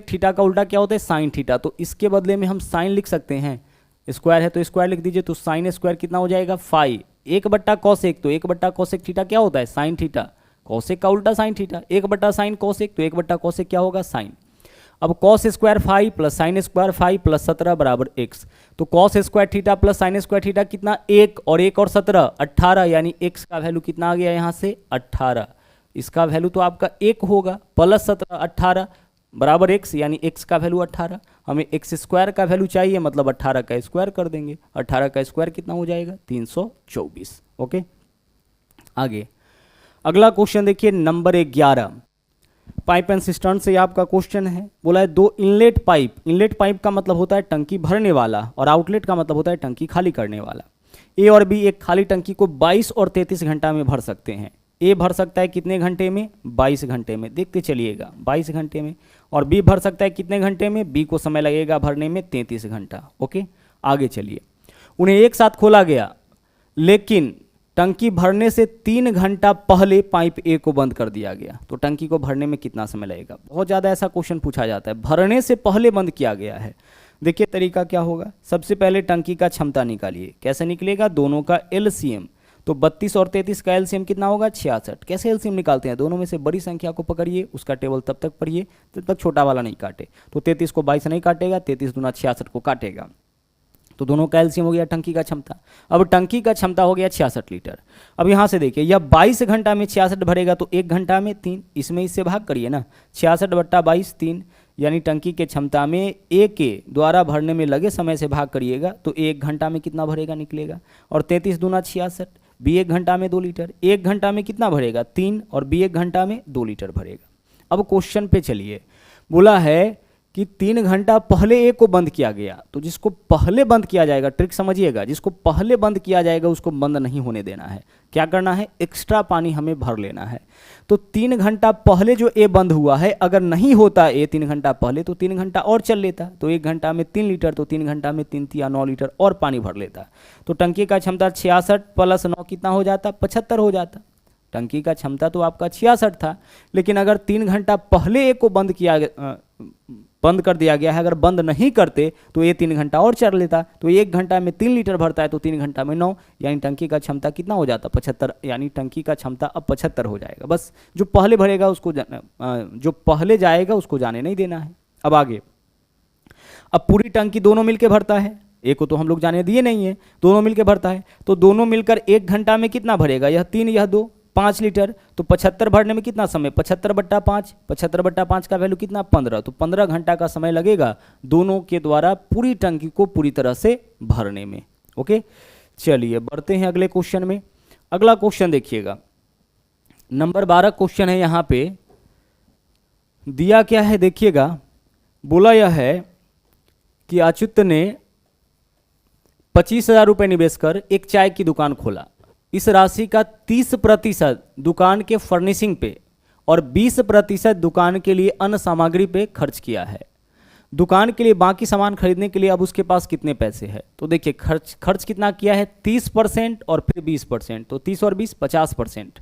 थीटा का उल्टा क्या होता है साइन थीटा, तो इसके बदले में हम साइन लिख सकते हैं। स्क्वायर है तो स्क्वायर लिख दीजिए, तो साइन स्क्वायर कितना हो जाएगा फाई। 1/, कॉसेक, तो 1/, कॉसेक थीटा क्या होता है साइन थीटा, कॉसेक का उल्टा साइन थीटा, 1/, साइन कॉसेक, तो 1/, कॉसेक क्या होगा साइन। अब cos square phi plus sine square phi plus 17 बराबर x, तो cos square theta plus sine square theta कितना 1 और 1 और 17 18, यानी x का वैल्यू कितना आ गया यहाँ से 18। इसका वैल्यू तो आपका 1 होगा, प्लस 17 18 बराबर x, यानी x का वैल्यू 18। हमें x स्क्वायर का वैल्यू चाहिए, मतलब 18 का स्क्वायर कर देंगे, 18 का स्क्वायर कितना हो जाएगा 324। ओके, आगे अगला क्वेश्चन देखिए नंबर 11। पाइप एंड सिस्टर्न से आपका क्वेश्चन है। बोला है 2 इनलेट पाइप, इनलेट पाइप का मतलब होता है टंकी भरने वाला और आउटलेट का मतलब होता है टंकी खाली करने वाला। ए और बी एक खाली टंकी को 22 और 33 घंटा में भर सकते हैं। ए भर सकता है कितने घंटे में 22 घंटे में, देखते चलिएगा 22 घंटे में, और बी भर सकता है कितने घंटे में, बी को समय लगेगा भरने में 33 घंटा। ओके, आगे चलिए। उन्हें एक साथ खोला गया, लेकिन टंकी भरने से 3 घंटा पहले पाइप ए को बंद कर दिया गया, तो टंकी को भरने में कितना समय लगेगा। बहुत ज़्यादा ऐसा क्वेश्चन पूछा जाता है, भरने से पहले बंद किया गया है। देखिए तरीका क्या होगा, सबसे पहले टंकी का क्षमता निकालिए। कैसे निकलेगा, दोनों का एलसीएम, तो 32 और 33 का एलसीएम कितना होगा 66। कैसे एलसीएम निकालते हैं, दोनों में से बड़ी संख्या को पकड़िए, उसका टेबल तब तक पढ़िए जब तक छोटा वाला नहीं काटे। तो 33 को 22 नहीं काटेगा, 33 दूना 66 को काटेगा, तो दोनों का एलसीएम हो गया टंकी का क्षमता। अब टंकी का क्षमता हो गया 66 लीटर। अब यहाँ से देखिए, यह 22 घंटा में 66 भरेगा, तो 1 घंटा में 3, इसमें इससे भाग करिए ना, 66/22 3, यानी टंकी के क्षमता में ए के द्वारा भरने में लगे समय से भाग करिएगा, तो 1 घंटा में कितना भरेगा निकलेगा। और 33 दूना 66, बी 1 घंटा में 2 लीटर, 1 घंटा में कितना भरेगा 3, और बी 1 घंटा में 2 लीटर भरेगा। अब क्वेश्चन पे चलिए, बोला है कि 3 घंटा पहले ए को बंद किया गया, तो जिसको पहले बंद किया जाएगा, ट्रिक समझिएगा, जिसको पहले बंद किया जाएगा उसको बंद नहीं होने देना है। क्या करना है, एक्स्ट्रा पानी हमें भर लेना है। तो 3 घंटा पहले जो ए बंद हुआ है, अगर नहीं होता ए 3 घंटा पहले, तो 3 घंटा और चल लेता, तो 1 घंटा में 3 लीटर, तो 3 घंटा में 3 या 9 लीटर और पानी भर लेता। तो टंकी का क्षमता 66 प्लस 9 कितना हो जाता 75 हो जाता। टंकी का क्षमता तो आपका 66 था, लेकिन अगर 3 घंटा पहले ए को बंद कर दिया गया है, अगर बंद नहीं करते तो ये 3 घंटा और चल लेता, तो 1 घंटा में 3 लीटर भरता है, तो 3 घंटा में 9, यानी टंकी का क्षमता कितना हो जाता 75, यानी टंकी का क्षमता अब 75 हो जाएगा। बस जो पहले भरेगा उसको जो पहले जाएगा उसको जाने नहीं देना है। अब आगे, अब पूरी टंकी दोनों मिलकर भरता है, एक को तो हम लोग जाने दिए नहीं है, दोनों मिलकर भरता है, तो दोनों मिलकर 1 घंटा में कितना भरेगा, यह 3 यह 2 5 लीटर, तो 75 भरने में कितना समय 75/5, 75/5 का वैल्यू कितना 15, तो 15 घंटा का समय लगेगा दोनों के द्वारा पूरी टंकी को पूरी तरह से भरने में। ओके, चलिए बढ़ते हैं अगले क्वेश्चन में। अगला क्वेश्चन देखिएगा, नंबर 12 क्वेश्चन है। यहाँ पे दिया क्या है देखिएगा, बोला यह है कि अच्युत ने 25,000 रुपये निवेश कर एक चाय की दुकान खोला। इस राशि का 30% दुकान के फर्निशिंग पे और 20% दुकान के लिए अन्य सामग्री पे खर्च किया है। दुकान के लिए बाकी सामान खरीदने के लिए अब उसके पास कितने पैसे हैं? तो देखिए खर्च कितना किया है, 30% और फिर 20%, तो 30 और 20 50%।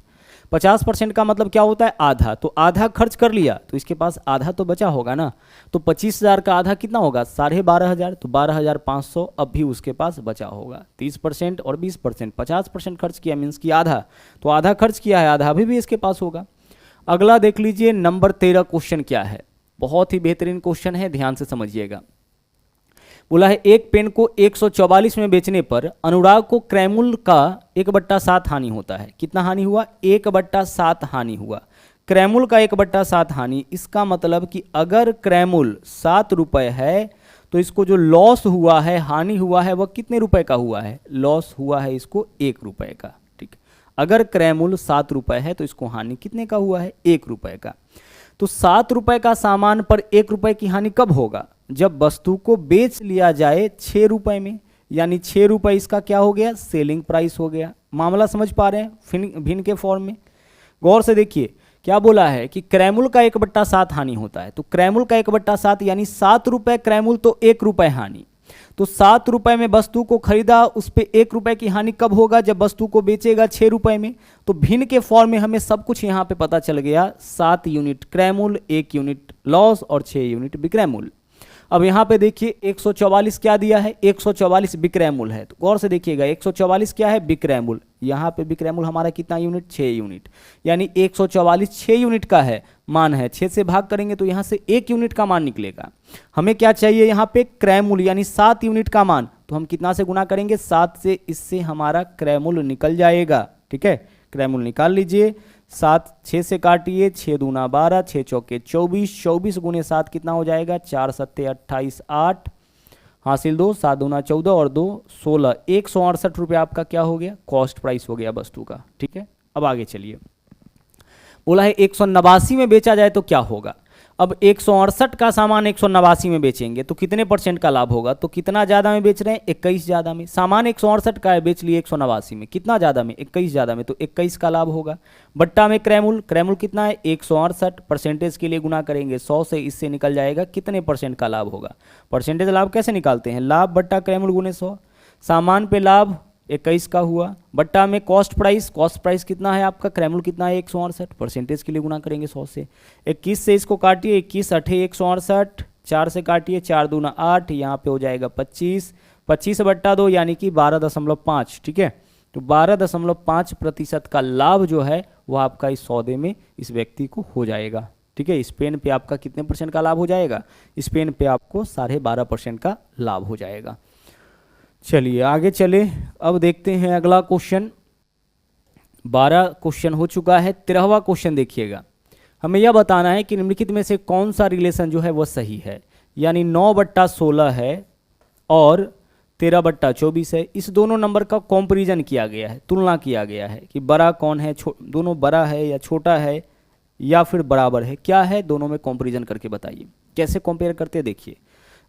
50% का मतलब क्या होता है, आधा। तो आधा खर्च कर लिया तो इसके पास आधा तो बचा होगा ना। तो 25,000 का आधा कितना होगा, 12,500, तो 12,500 अब भी उसके पास बचा होगा। 30% और 20%, 50% खर्च किया मीन्स कि आधा, तो आधा खर्च किया है, आधा अभी भी इसके पास होगा। अगला देख लीजिए नंबर 13 क्वेश्चन क्या है, बहुत ही बेहतरीन क्वेश्चन है, ध्यान से समझिएगा। बोला है एक पेन को 144 में बेचने पर अनुराग को क्रैमुल का 1/7 हानि होता है। कितना हानि हुआ, 1/7 हानि हुआ। क्रैमुल का 1/7 हानि, इसका मतलब कि अगर क्रैमुल 7 रुपए है तो इसको जो लॉस हुआ है, हानि हुआ है, वह कितने रुपए का हुआ है, लॉस हुआ है इसको 1 रुपए का। ठीक, अगर क्रैमुल 7 रुपए है तो इसको हानि कितने का हुआ है, 1 रुपए का। तो 7 रुपए का सामान पर 1 रुपए की हानि कब होगा, जब वस्तु को बेच लिया जाए 6 रुपए में, यानी 6 रुपए इसका क्या हो गया, सेलिंग प्राइस हो गया। मामला समझ पा रहे हैं भिन्न के फॉर्म में? गौर से देखिए क्या बोला है कि क्रैमुल का 1/7 हानि होता है। तो क्रैमुल का 1/7 यानी 7 रुपए क्रैमुल, तो 1 रुपए हानि। तो 7 रुपए में वस्तु को खरीदा, उस पर 1 रुपए की हानि कब होगा, जब वस्तु को बेचेगा 6 रुपए में। तो भिन्न के फॉर्म में हमें सब कुछ यहाँ पे पता चल गया, 7 यूनिट क्रैमुल, 1 यूनिट लॉस और 6 यूनिट विक्रैमुल। अब यहाँ पे देखिए 144 क्या दिया है, 144 विक्रैमुल है। तो गौर से देखिएगा 144 क्या है, विक्रैमुल। यहाँ पे विक्रैमुल हमारा कितना यूनिट, 6 यूनिट, यानी 144 6 यूनिट का है मान है। 6 से भाग करेंगे तो यहाँ से 1 यूनिट का मान निकलेगा। हमें क्या चाहिए यहाँ पे, क्रैमुल यानी 7 यूनिट का मान। तो हम कितना से गुना करेंगे, 7 से, इससे हमारा क्रैमुल निकल जाएगा। ठीक है, क्रैमुल निकाल लीजिए। 7 6 से काटिए, 6 दूना 12, 6 चौके 24, 24 गुने 7 कितना हो जाएगा, 4 सत्ते 28, 8 हासिल 2, 7 दूना 14 और 2 16, 168 रुपये आपका क्या हो गया, कॉस्ट प्राइस हो गया वस्तु का। ठीक है, अब आगे चलिए। बोला है 189 में बेचा जाए तो क्या होगा। अब 168 का सामान 189 में बेचेंगे तो कितने % का लाभ होगा, तो कितना ज़्यादा में बेच रहे हैं, 21 ज़्यादा में। सामान 168 का है, बेच लिए 189 में, कितना ज़्यादा में, 21 ज़्यादा में, तो 21 का लाभ होगा। बट्टा में क्रैमुल, क्रैमुल कितना है 168, परसेंटेज के लिए गुना करेंगे 100 से, इससे निकल जाएगा कितने % का लाभ होगा। परसेंटेज लाभ कैसे निकालते हैं, लाभ बट्टा क्रैमुल गुने 100। सामान पे लाभ 21 का हुआ, बट्टा में कॉस्ट प्राइस, कॉस्ट प्राइस कितना है आपका, क्रैमुल कितना है 168, परसेंटेज के लिए गुना करेंगे 100 से। 21 से इसको काटिए, 21 8 168, 4 से काटिए, 4 दूना 8, यहाँ पे हो जाएगा 25, 25 बट्टा 2 यानी कि 12.5। ठीक है, तो 12.5% का लाभ जो है वो आपका इस सौदे में इस व्यक्ति को हो जाएगा। ठीक है, इस पेन पे आपका कितने % का लाभ हो जाएगा, इस पेन पे आपको 12.5% का लाभ हो जाएगा। चलिए आगे चले, अब देखते हैं अगला क्वेश्चन। 12 क्वेश्चन हो चुका है, 13वां क्वेश्चन देखिएगा। हमें यह बताना है कि निम्नलिखित में से कौन सा रिलेशन जो है वह सही है, यानी 9/16 है और 13/24 है। इस दोनों नंबर का कंपैरिजन किया गया है, तुलना किया गया है कि बड़ा कौन है, दोनों बड़ा है या छोटा है या फिर बराबर है, क्या है, दोनों में कंपैरिजन करके बताइए। कैसे कंपेयर करते हैं, देखिए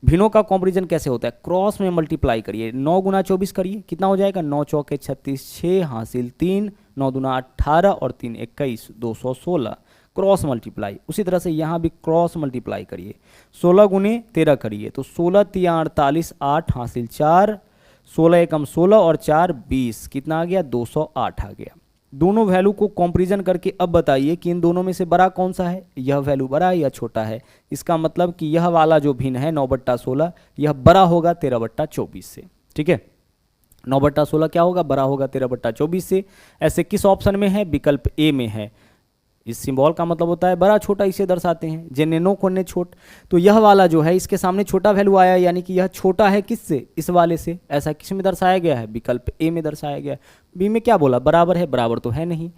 भिन्नों का कंपैरिजन कैसे होता है, क्रॉस में मल्टीप्लाई करिए, 9 गुना 24 करिए, कितना हो जाएगा, 9 चौके 36, 6 हासिल 3, 9 दूना 18 और 3 21, 216, क्रॉस मल्टीप्लाई। उसी तरह से यहाँ भी क्रॉस मल्टीप्लाई करिए, 16 गुने 13 करिए, तो 16 3 48, 8 हासिल 4, 16 एकम 16 और 4 20, कितना आ गया, 208 आ गया। दोनों वैल्यू को कंपैरिजन करके अब बताइए कि इन दोनों में से बड़ा कौन सा है, यह वैल्यू बड़ा है या छोटा है। इसका मतलब कि यह वाला जो भिन्न है 9/16 यह बड़ा होगा 13/24 से। ठीक है, 9/16 क्या होगा, बड़ा होगा 13/24 से। ऐसे किस ऑप्शन में है, विकल्प ए में है। इस सिंबल का मतलब होता है बड़ा छोटा, इसे दर्शाते हैं, जेनेनो कोने छोट। तो यह वाला जो है इसके सामने छोटा वैल्यू आया, यानी कि यह छोटा है किससे, इस वाले से। ऐसा किस में दर्शाया गया है, विकल्प ए में दर्शाया गया है। बी में क्या बोला, बराबर है, बराबर तो है नहीं।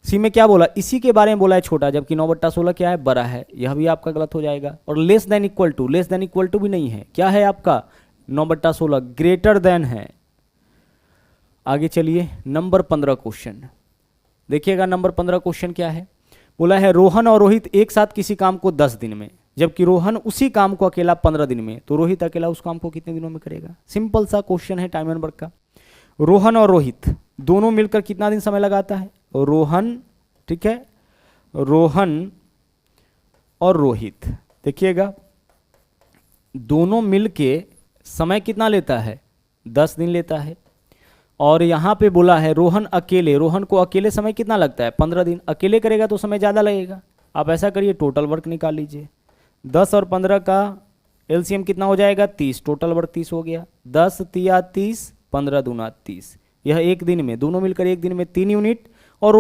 सी में क्या बोला, इसी के बारे में बोला है छोटा, जबकि 9/16 क्या है, बड़ा है, यह भी आपका गलत हो जाएगा। और लेस देन इक्वल टू भी नहीं है, क्या है आपका 9/16 ग्रेटर देन है। आगे चलिए नंबर 15 क्वेश्चन देखिएगा। नंबर 15 क्वेश्चन क्या है, बोला है रोहन और रोहित एक साथ किसी काम को 10 दिन में, जबकि रोहन उसी काम को अकेला 15 दिन में, तो रोहित अकेला उस काम को कितने दिनों में करेगा। सिंपल सा क्वेश्चन है टाइम एंड वर्क का। रोहन और रोहित दोनों मिलकर कितना दिन समय लगाता है, रोहन ठीक है रोहन और रोहित, देखिएगा दोनों मिलके समय कितना लेता है, 10 दिन लेता है। और यहाँ पे बोला है रोहन को अकेले समय कितना लगता है, 15 दिन। अकेले करेगा तो समय ज़्यादा लगेगा। आप ऐसा करिए, टोटल वर्क निकाल लीजिए। 10 और 15 का एलसीएम कितना हो जाएगा, 30। टोटल वर्क 30 हो गया। 10 तिया 30, 15 दूना 30। यह एक दिन में, दोनों मिलकर एक दिन में 3 यूनिट। और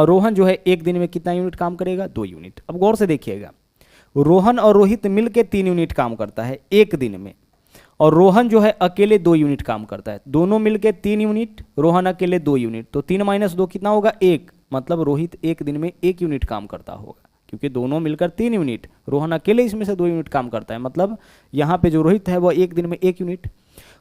रोहन जो है एक दिन में कितना यूनिट काम करेगा, 2 यूनिट। अब गौर से देखिएगा, रोहन और रोहित मिलके 3 यूनिट काम करता है एक दिन में, और रोहन जो है अकेले 2 यूनिट काम करता है। दोनों मिलके 3 यूनिट, रोहन अकेले 2 यूनिट। तो 3 - 2 कितना होगा, 1। मतलब रोहित एक दिन में 1 यूनिट काम करता होगा, क्योंकि दोनों मिलकर 3 यूनिट, रोहन अकेले इसमें से 2 यूनिट काम करता है। मतलब यहाँ पे जो रोहित है वह एक दिन में 1 यूनिट।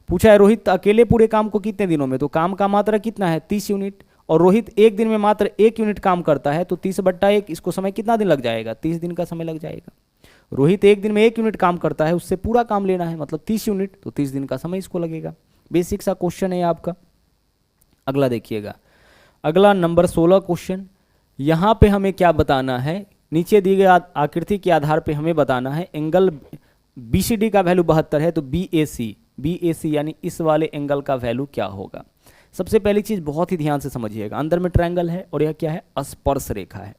पूछा है रोहित अकेले पूरे काम को कितने दिनों में, तो काम का मात्रा कितना है, 30 यूनिट। और रोहित एक दिन में मात्र 1 यूनिट काम करता है, तो 30/1, इसको समय कितना दिन लग जाएगा, 30 दिन का समय लग जाएगा। रोहित एक दिन में 1 यूनिट काम करता है, उससे पूरा काम लेना है, मतलब 30 यूनिट, तो 30 दिन का समय इसको लगेगा। बेसिक सा क्वेश्चन है आपका। अगला देखिएगा, अगला नंबर 16 क्वेश्चन। यहाँ पे हमें क्या बताना है, नीचे दी गई आकृति के आधार पे हमें बताना है एंगल BCD का वैल्यू 72 है, तो BAC यानी इस वाले एंगल का वैल्यू क्या होगा। सबसे पहली चीज बहुत ही ध्यान से समझिएगा, अंदर में ट्रायंगल है और यह क्या है, स्पर्श रेखा है।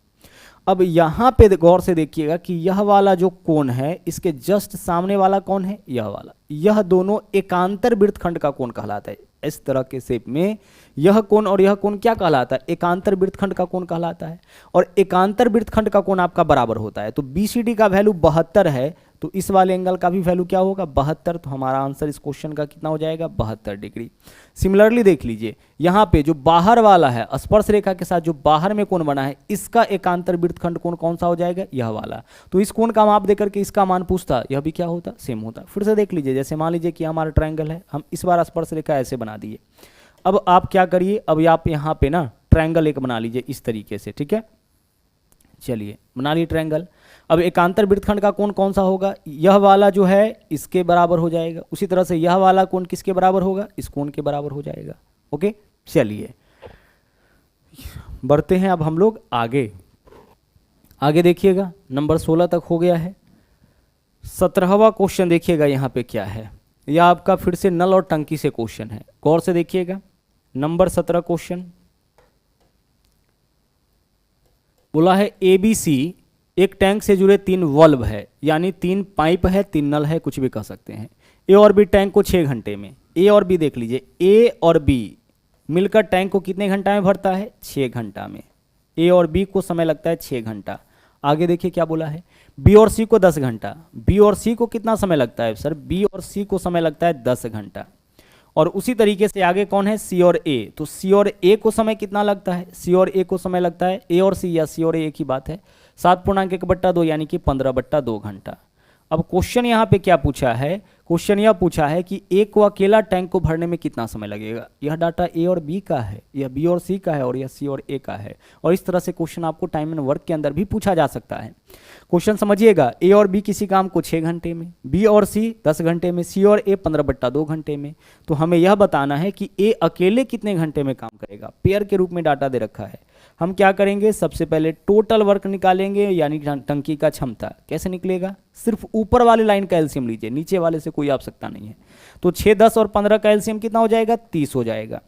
अब यहाँ पे गौर से देखिएगा कि यह वाला जो कोण है, इसके जस्ट सामने वाला कौन है, यह वाला। यह दोनों एकांतर वृत्तखंड का कोण कहलाता है। इस तरह के शेप में यह कोण और यह कोण क्या कहलाता है, एकांतर वृत्तखंड का कोण कहलाता है। और एकांतर वृत्तखंड का कोण आपका बराबर होता है। तो BCD का वैल्यू 72 है, तो इस वाले एंगल का भी वैल्यू क्या होगा, 72। तो हमारा आंसर इस क्वेश्चन का कितना हो जाएगा, 72 डिग्री। सिमिलरली देख लीजिए, यहाँ पे जो बाहर वाला है, स्पर्श रेखा के साथ जो बाहर में कोण बना है, इसका एकांतर वृत्तखंड कोण कौन सा हो जाएगा, यह वाला। तो इस कोण का माप देकर के इसका मान पूछता, यह भी क्या होता, सेम होता। फिर से देख लीजिए, जैसे मान लीजिए कि हमारा ट्रायंगल है, हम इस बार स्पर्श रेखा ऐसे बना दिए। अब आप क्या करिए, अब आप यहाँ पे ना ट्रायंगल एक बना लीजिए इस तरीके से, ठीक है। चलिए बना लिए ट्रायंगल। अब एकांतर वृत्तखंड का कोण कौन सा होगा, यह वाला जो है इसके बराबर हो जाएगा। उसी तरह से यह वाला कोण किसके बराबर होगा, इस कोण के बराबर हो जाएगा। ओके, चलिए बढ़ते हैं अब हम लोग आगे। आगे देखिएगा, नंबर 16 तक हो गया है। 17वां क्वेश्चन देखिएगा यहाँ पे क्या है। यह आपका फिर से नल और टंकी से क्वेश्चन है, गौर से देखिएगा। नंबर 17 क्वेश्चन बोला है ABC एक टैंक से जुड़े 3 वल्व है, यानी 3 पाइप है, 3 नल है, कुछ भी कह सकते हैं। A और B टैंक को 6 घंटे में, A और B देख लीजिए, A और B मिलकर टैंक को कितने घंटा में भरता है, 6 घंटा में। A और B को समय लगता है 6 घंटा। आगे देखिए क्या बोला है, B और C को 10 घंटा। B और C को कितना समय लगता है सर, B और C को समय लगता है 10 घंटा। और उसी तरीके से आगे कौन है, C और A। तो C और A को समय कितना लगता है, C और A को समय लगता है, A और C या C और A एक ही बात है, 7.1/2 यानी कि 15/2 घंटा। अब क्वेश्चन यहाँ पे क्या पूछा है, क्वेश्चन यह पूछा है कि A को अकेला टैंक को भरने में कितना समय लगेगा। यह डाटा A और B का है, यह B और C का है, और यह C और A का है। और इस तरह से क्वेश्चन आपको टाइम एंड वर्क के अंदर भी पूछा जा सकता है। क्वेश्चन समझिएगा, A और B किसी काम को 6 घंटे में, B और C 10 घंटे में, C और A 15/2 घंटे में। तो हमें यह बताना है कि A अकेले कितने घंटे में काम करेगा। पेयर के रूप में डाटा दे रखा है। हम क्या करेंगे, सबसे पहले टोटल वर्क निकालेंगे, यानी टंकी का क्षमता। कैसे निकलेगा, सिर्फ ऊपर वाले लाइन का एलसीएम लीजिए, नीचे वाले से कोई आवश्यकता नहीं है। तो 6, 10 और 15 का एलसीएम कितना हो जाएगा, 30 हो जाएगा।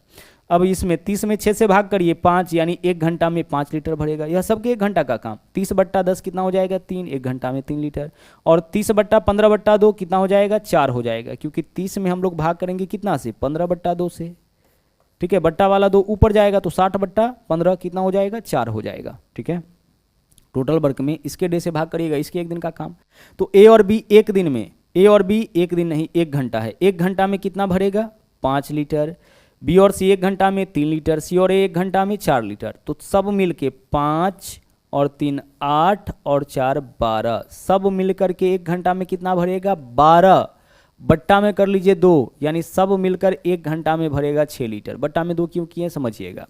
अब इसमें 30 में 6 से भाग करिए, 5, यानी 1 घंटा में 5 लीटर भरेगा। यह सबके 1 घंटा का काम। 30/10 कितना हो जाएगा, 3, 1 घंटा में 3 लीटर। और 30/15/2 कितना हो जाएगा, 4 हो जाएगा, क्योंकि 30 में हम लोग भाग करेंगे कितना से, 15/2 से, ठीक है। बट्टा वाला 2 ऊपर जाएगा, तो 60/15 कितना हो जाएगा, 4 हो जाएगा, ठीक है। टोटल वर्क में इसके डे से भाग करिएगा, इसके 1 दिन का काम। तो A और B एक दिन में, A और B एक दिन नहीं 1 घंटा है, 1 घंटा में कितना भरेगा, 5 लीटर। B और C 1 घंटा में 3 लीटर, C और A 1 घंटा में 4 लीटर। तो सब मिलके 5 और 3 8 और 4 12, सब मिलकर के 1 घंटा में कितना भरेगा, 12। बट्टा में कर लीजिए 2, यानी सब मिलकर 1 घंटा में भरेगा 6 लीटर। बट्टा में 2 क्यों किए समझिएगा।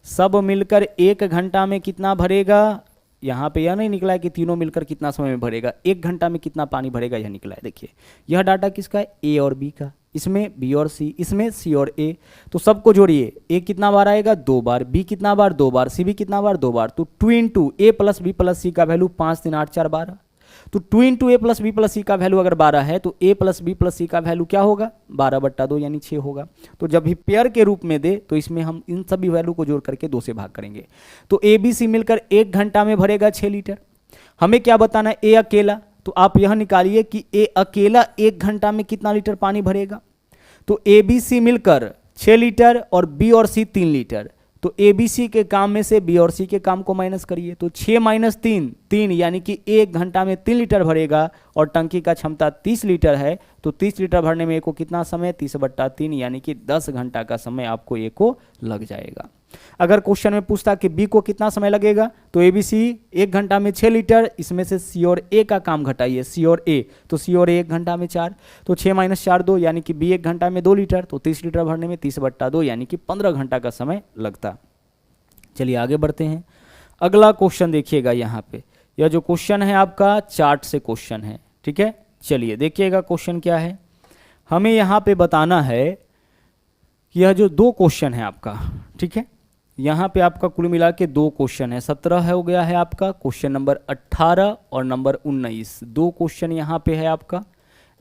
सब मिलकर 1 घंटा में कितना भरेगा, यहाँ पे यह नहीं निकला है कि तीनों मिलकर कितना समय में भरेगा, 1 घंटा में कितना पानी भरेगा यह निकला है। देखिए यह डाटा किसका है, ए और बी का, इसमें बी और सी, इसमें सी और ए। तो सबको जोड़िए, ए कितना बार आएगा 2 बार, बी कितना बार 2 बार, सी भी कितना बार 2 बार। तो 2 इंटू ए प्लस बी प्लस सी का वैल्यू 5 3 8 4 12। तो 2 इंटू ए प्लस बी प्लस सी का वैल्यू अगर 12 है तो ए प्लस बी प्लस सी का वैल्यू क्या होगा, 12/2 यानी 6 होगा। तो जब भी पेयर के रूप में दे तो इसमें हम इन सभी वैल्यू को जोड़ करके 2 से भाग करेंगे। तो ए बी सी मिलकर 1 घंटा में भरेगा 6 लीटर। हमें क्या बताना है, ए अकेला, तो आप यह निकालिए कि ए अकेला 1 घंटा में कितना लीटर पानी भरेगा। तो ए बी सी मिलकर 6 लीटर और बी और सी 3 लीटर। तो ए बी सी के काम में से बी और सी के काम को माइनस करिए। तो 6 - 3 3, यानी कि 1 घंटा में 3 लीटर भरेगा और टंकी का क्षमता 30 लीटर है। तो 30 लीटर भरने में ए को कितना समय, 30/3, यानी कि 10 घंटा का समय आपको ए को लग जाएगा। अगर क्वेश्चन में पूछता कि बी को कितना समय लगेगा, तो ए बी सी 1 घंटा में 6 लीटर, इसमें से सी और ए का काम घटाइए, सी और ए। तो सी और ए 1 घंटा में 4, तो 6 - 4 2, यानी कि बी 1 घंटा में 2 लीटर। तो 30 लीटर भरने में 30/2, यानी कि 15 घंटा का समय लगता। चलिए आगे बढ़ते हैं। अगला क्वेश्चन देखिएगा यहाँ पे, यह जो क्वेश्चन है आपका चार्ट से क्वेश्चन है, ठीक है। चलिए देखिएगा क्वेश्चन क्या है। हमें यहाँ पे बताना है कि यह जो 2 क्वेश्चन है आपका, ठीक है, यहाँ पे आपका कुल मिला के 2 क्वेश्चन है। 17 हो गया है आपका, क्वेश्चन नंबर 18 और नंबर 19, 2 क्वेश्चन यहाँ पे है आपका।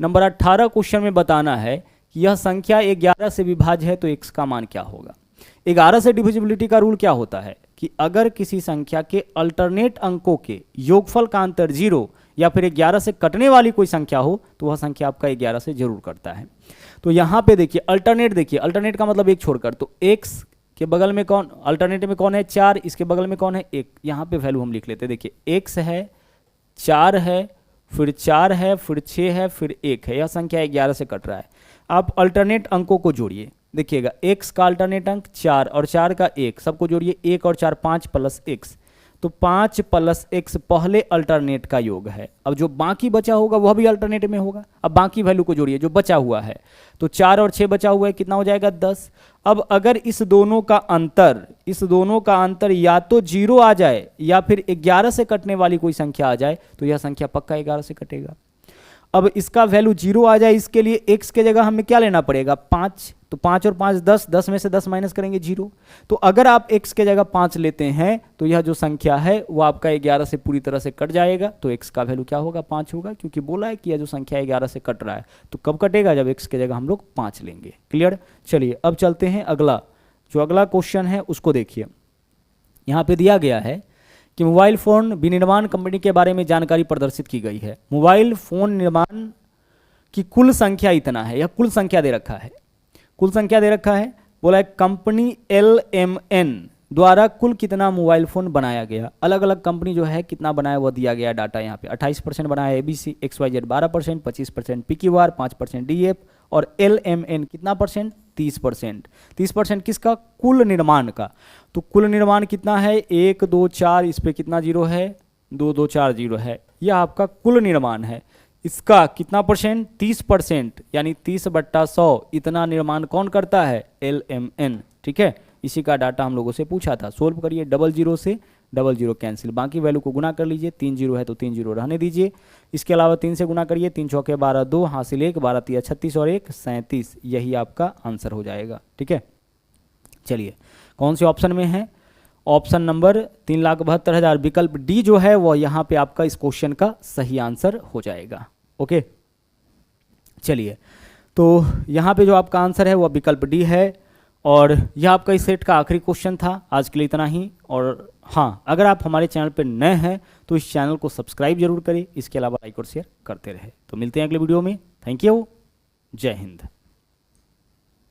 नंबर 18 क्वेश्चन में बताना है कि यह संख्या 11 से विभाज्य है तो x का मान क्या होगा। 11 से डिविजिबिलिटी का रूल क्या होता है कि अगर किसी संख्या के अल्टरनेट अंकों के योगफल का अंतर 0 या फिर 11 से कटने वाली कोई संख्या हो तो वह संख्या आपका 11 से जरूर कटता है। तो यहाँ पे देखिए अल्टरनेट, देखिए अल्टरनेट का मतलब एक छोड़कर, तो x के बगल में कौन, अल्टरनेट में कौन है 4, इसके बगल में कौन है 1। यहाँ पे वैल्यू हम लिख लेते हैं, देखिए x है, 4 है, फिर 4 है, फिर 6 है, फिर 1 है। यह संख्या 11 से कट रहा है। आप अल्टरनेट अंकों को जोड़िए, देखिएगा x का अल्टरनेट अंक 4 और 4 का 1, सबको जोड़िए, 1 और 4 5 प्लस x। तो 5 प्लस x पहले अल्टरनेट का योग है। अब जो बाकी बचा होगा वह भी अल्टरनेट में होगा। अब बाकी वैल्यू को जोड़िए जो बचा हुआ है, तो 4 और 6 बचा हुआ है, कितना हो जाएगा 10। अब अगर इस दोनों का अंतर या तो 0 आ जाए या फिर 11 से कटने वाली कोई संख्या आ जाए तो यह संख्या पक्का 11 से कटेगा। अब इसका वैल्यू 0 आ जाए, इसके लिए x के जगह हमें क्या लेना पड़ेगा 5। तो 5 और 5 10, 10 में से 10 माइनस करेंगे 0। तो अगर आप x के जगह 5 लेते हैं तो यह जो संख्या है वो आपका 11 से पूरी तरह से कट जाएगा। तो x का वैल्यू क्या होगा 5 होगा, क्योंकि बोला है कि यह जो संख्या 11 से कट रहा है। तो कब कटेगा, जब x के जगह हम लोग 5 लेंगे। क्लियर। चलिए अब चलते हैं अगला, जो अगला क्वेश्चन है उसको देखिए। यहाँ पे दिया गया है कि मोबाइल फ़ोन विनिर्माण कंपनी के बारे में जानकारी प्रदर्शित की गई है। मोबाइल फ़ोन निर्माण की कुल संख्या इतना है, यह कुल संख्या दे रखा है, कुल संख्या दे रखा है। बोला है कंपनी LMN द्वारा कुल कितना मोबाइल फ़ोन बनाया गया। अलग अलग कंपनी जो है कितना बनाया वह दिया गया डाटा यहाँ पे। 28% बनाया ABC, XYZ 12%, 25% PQR, 5% DF और LMN कितना परसेंट 30%। 30% किसका, कुल निर्माण का। तो कुल निर्माण कितना है 1 2 4, इस पे कितना 0 है 2 2 4 0 है, यह आपका कुल निर्माण है। इसका कितना परसेंट 30%, यानी 30/100 इतना निर्माण कौन करता है LMN। ठीक है, इसी का डाटा हम लोगों से पूछा था। सोल्व करिए, 00 से 00 कैंसिल, बाकी वैल्यू को गुना कर लीजिए। 3 0 है तो 3 0 रहने दीजिए। इसके अलावा 3 से गुना करिए, 3 चौके 12, 2 हासिल 1, 12 3 36 और 1 37, यही आपका आंसर हो जाएगा। ठीक है, चलिए कौन से ऑप्शन में है, ऑप्शन नंबर 3,72,000 विकल्प डी जो है वह यहाँ पे आपका इस क्वेश्चन का सही आंसर हो जाएगा। ओके, चलिए तो यहाँ पे जो आपका आंसर है वह विकल्प डी है। और यह आपका इस सेट का आखिरी क्वेश्चन था। आज के लिए इतना ही। और हाँ, अगर आप हमारे चैनल पर नए हैं तो इस चैनल को सब्सक्राइब जरूर करें, इसके अलावा लाइक और शेयर करते रहे। तो मिलते हैं अगले वीडियो में। थैंक यू, जय हिंद।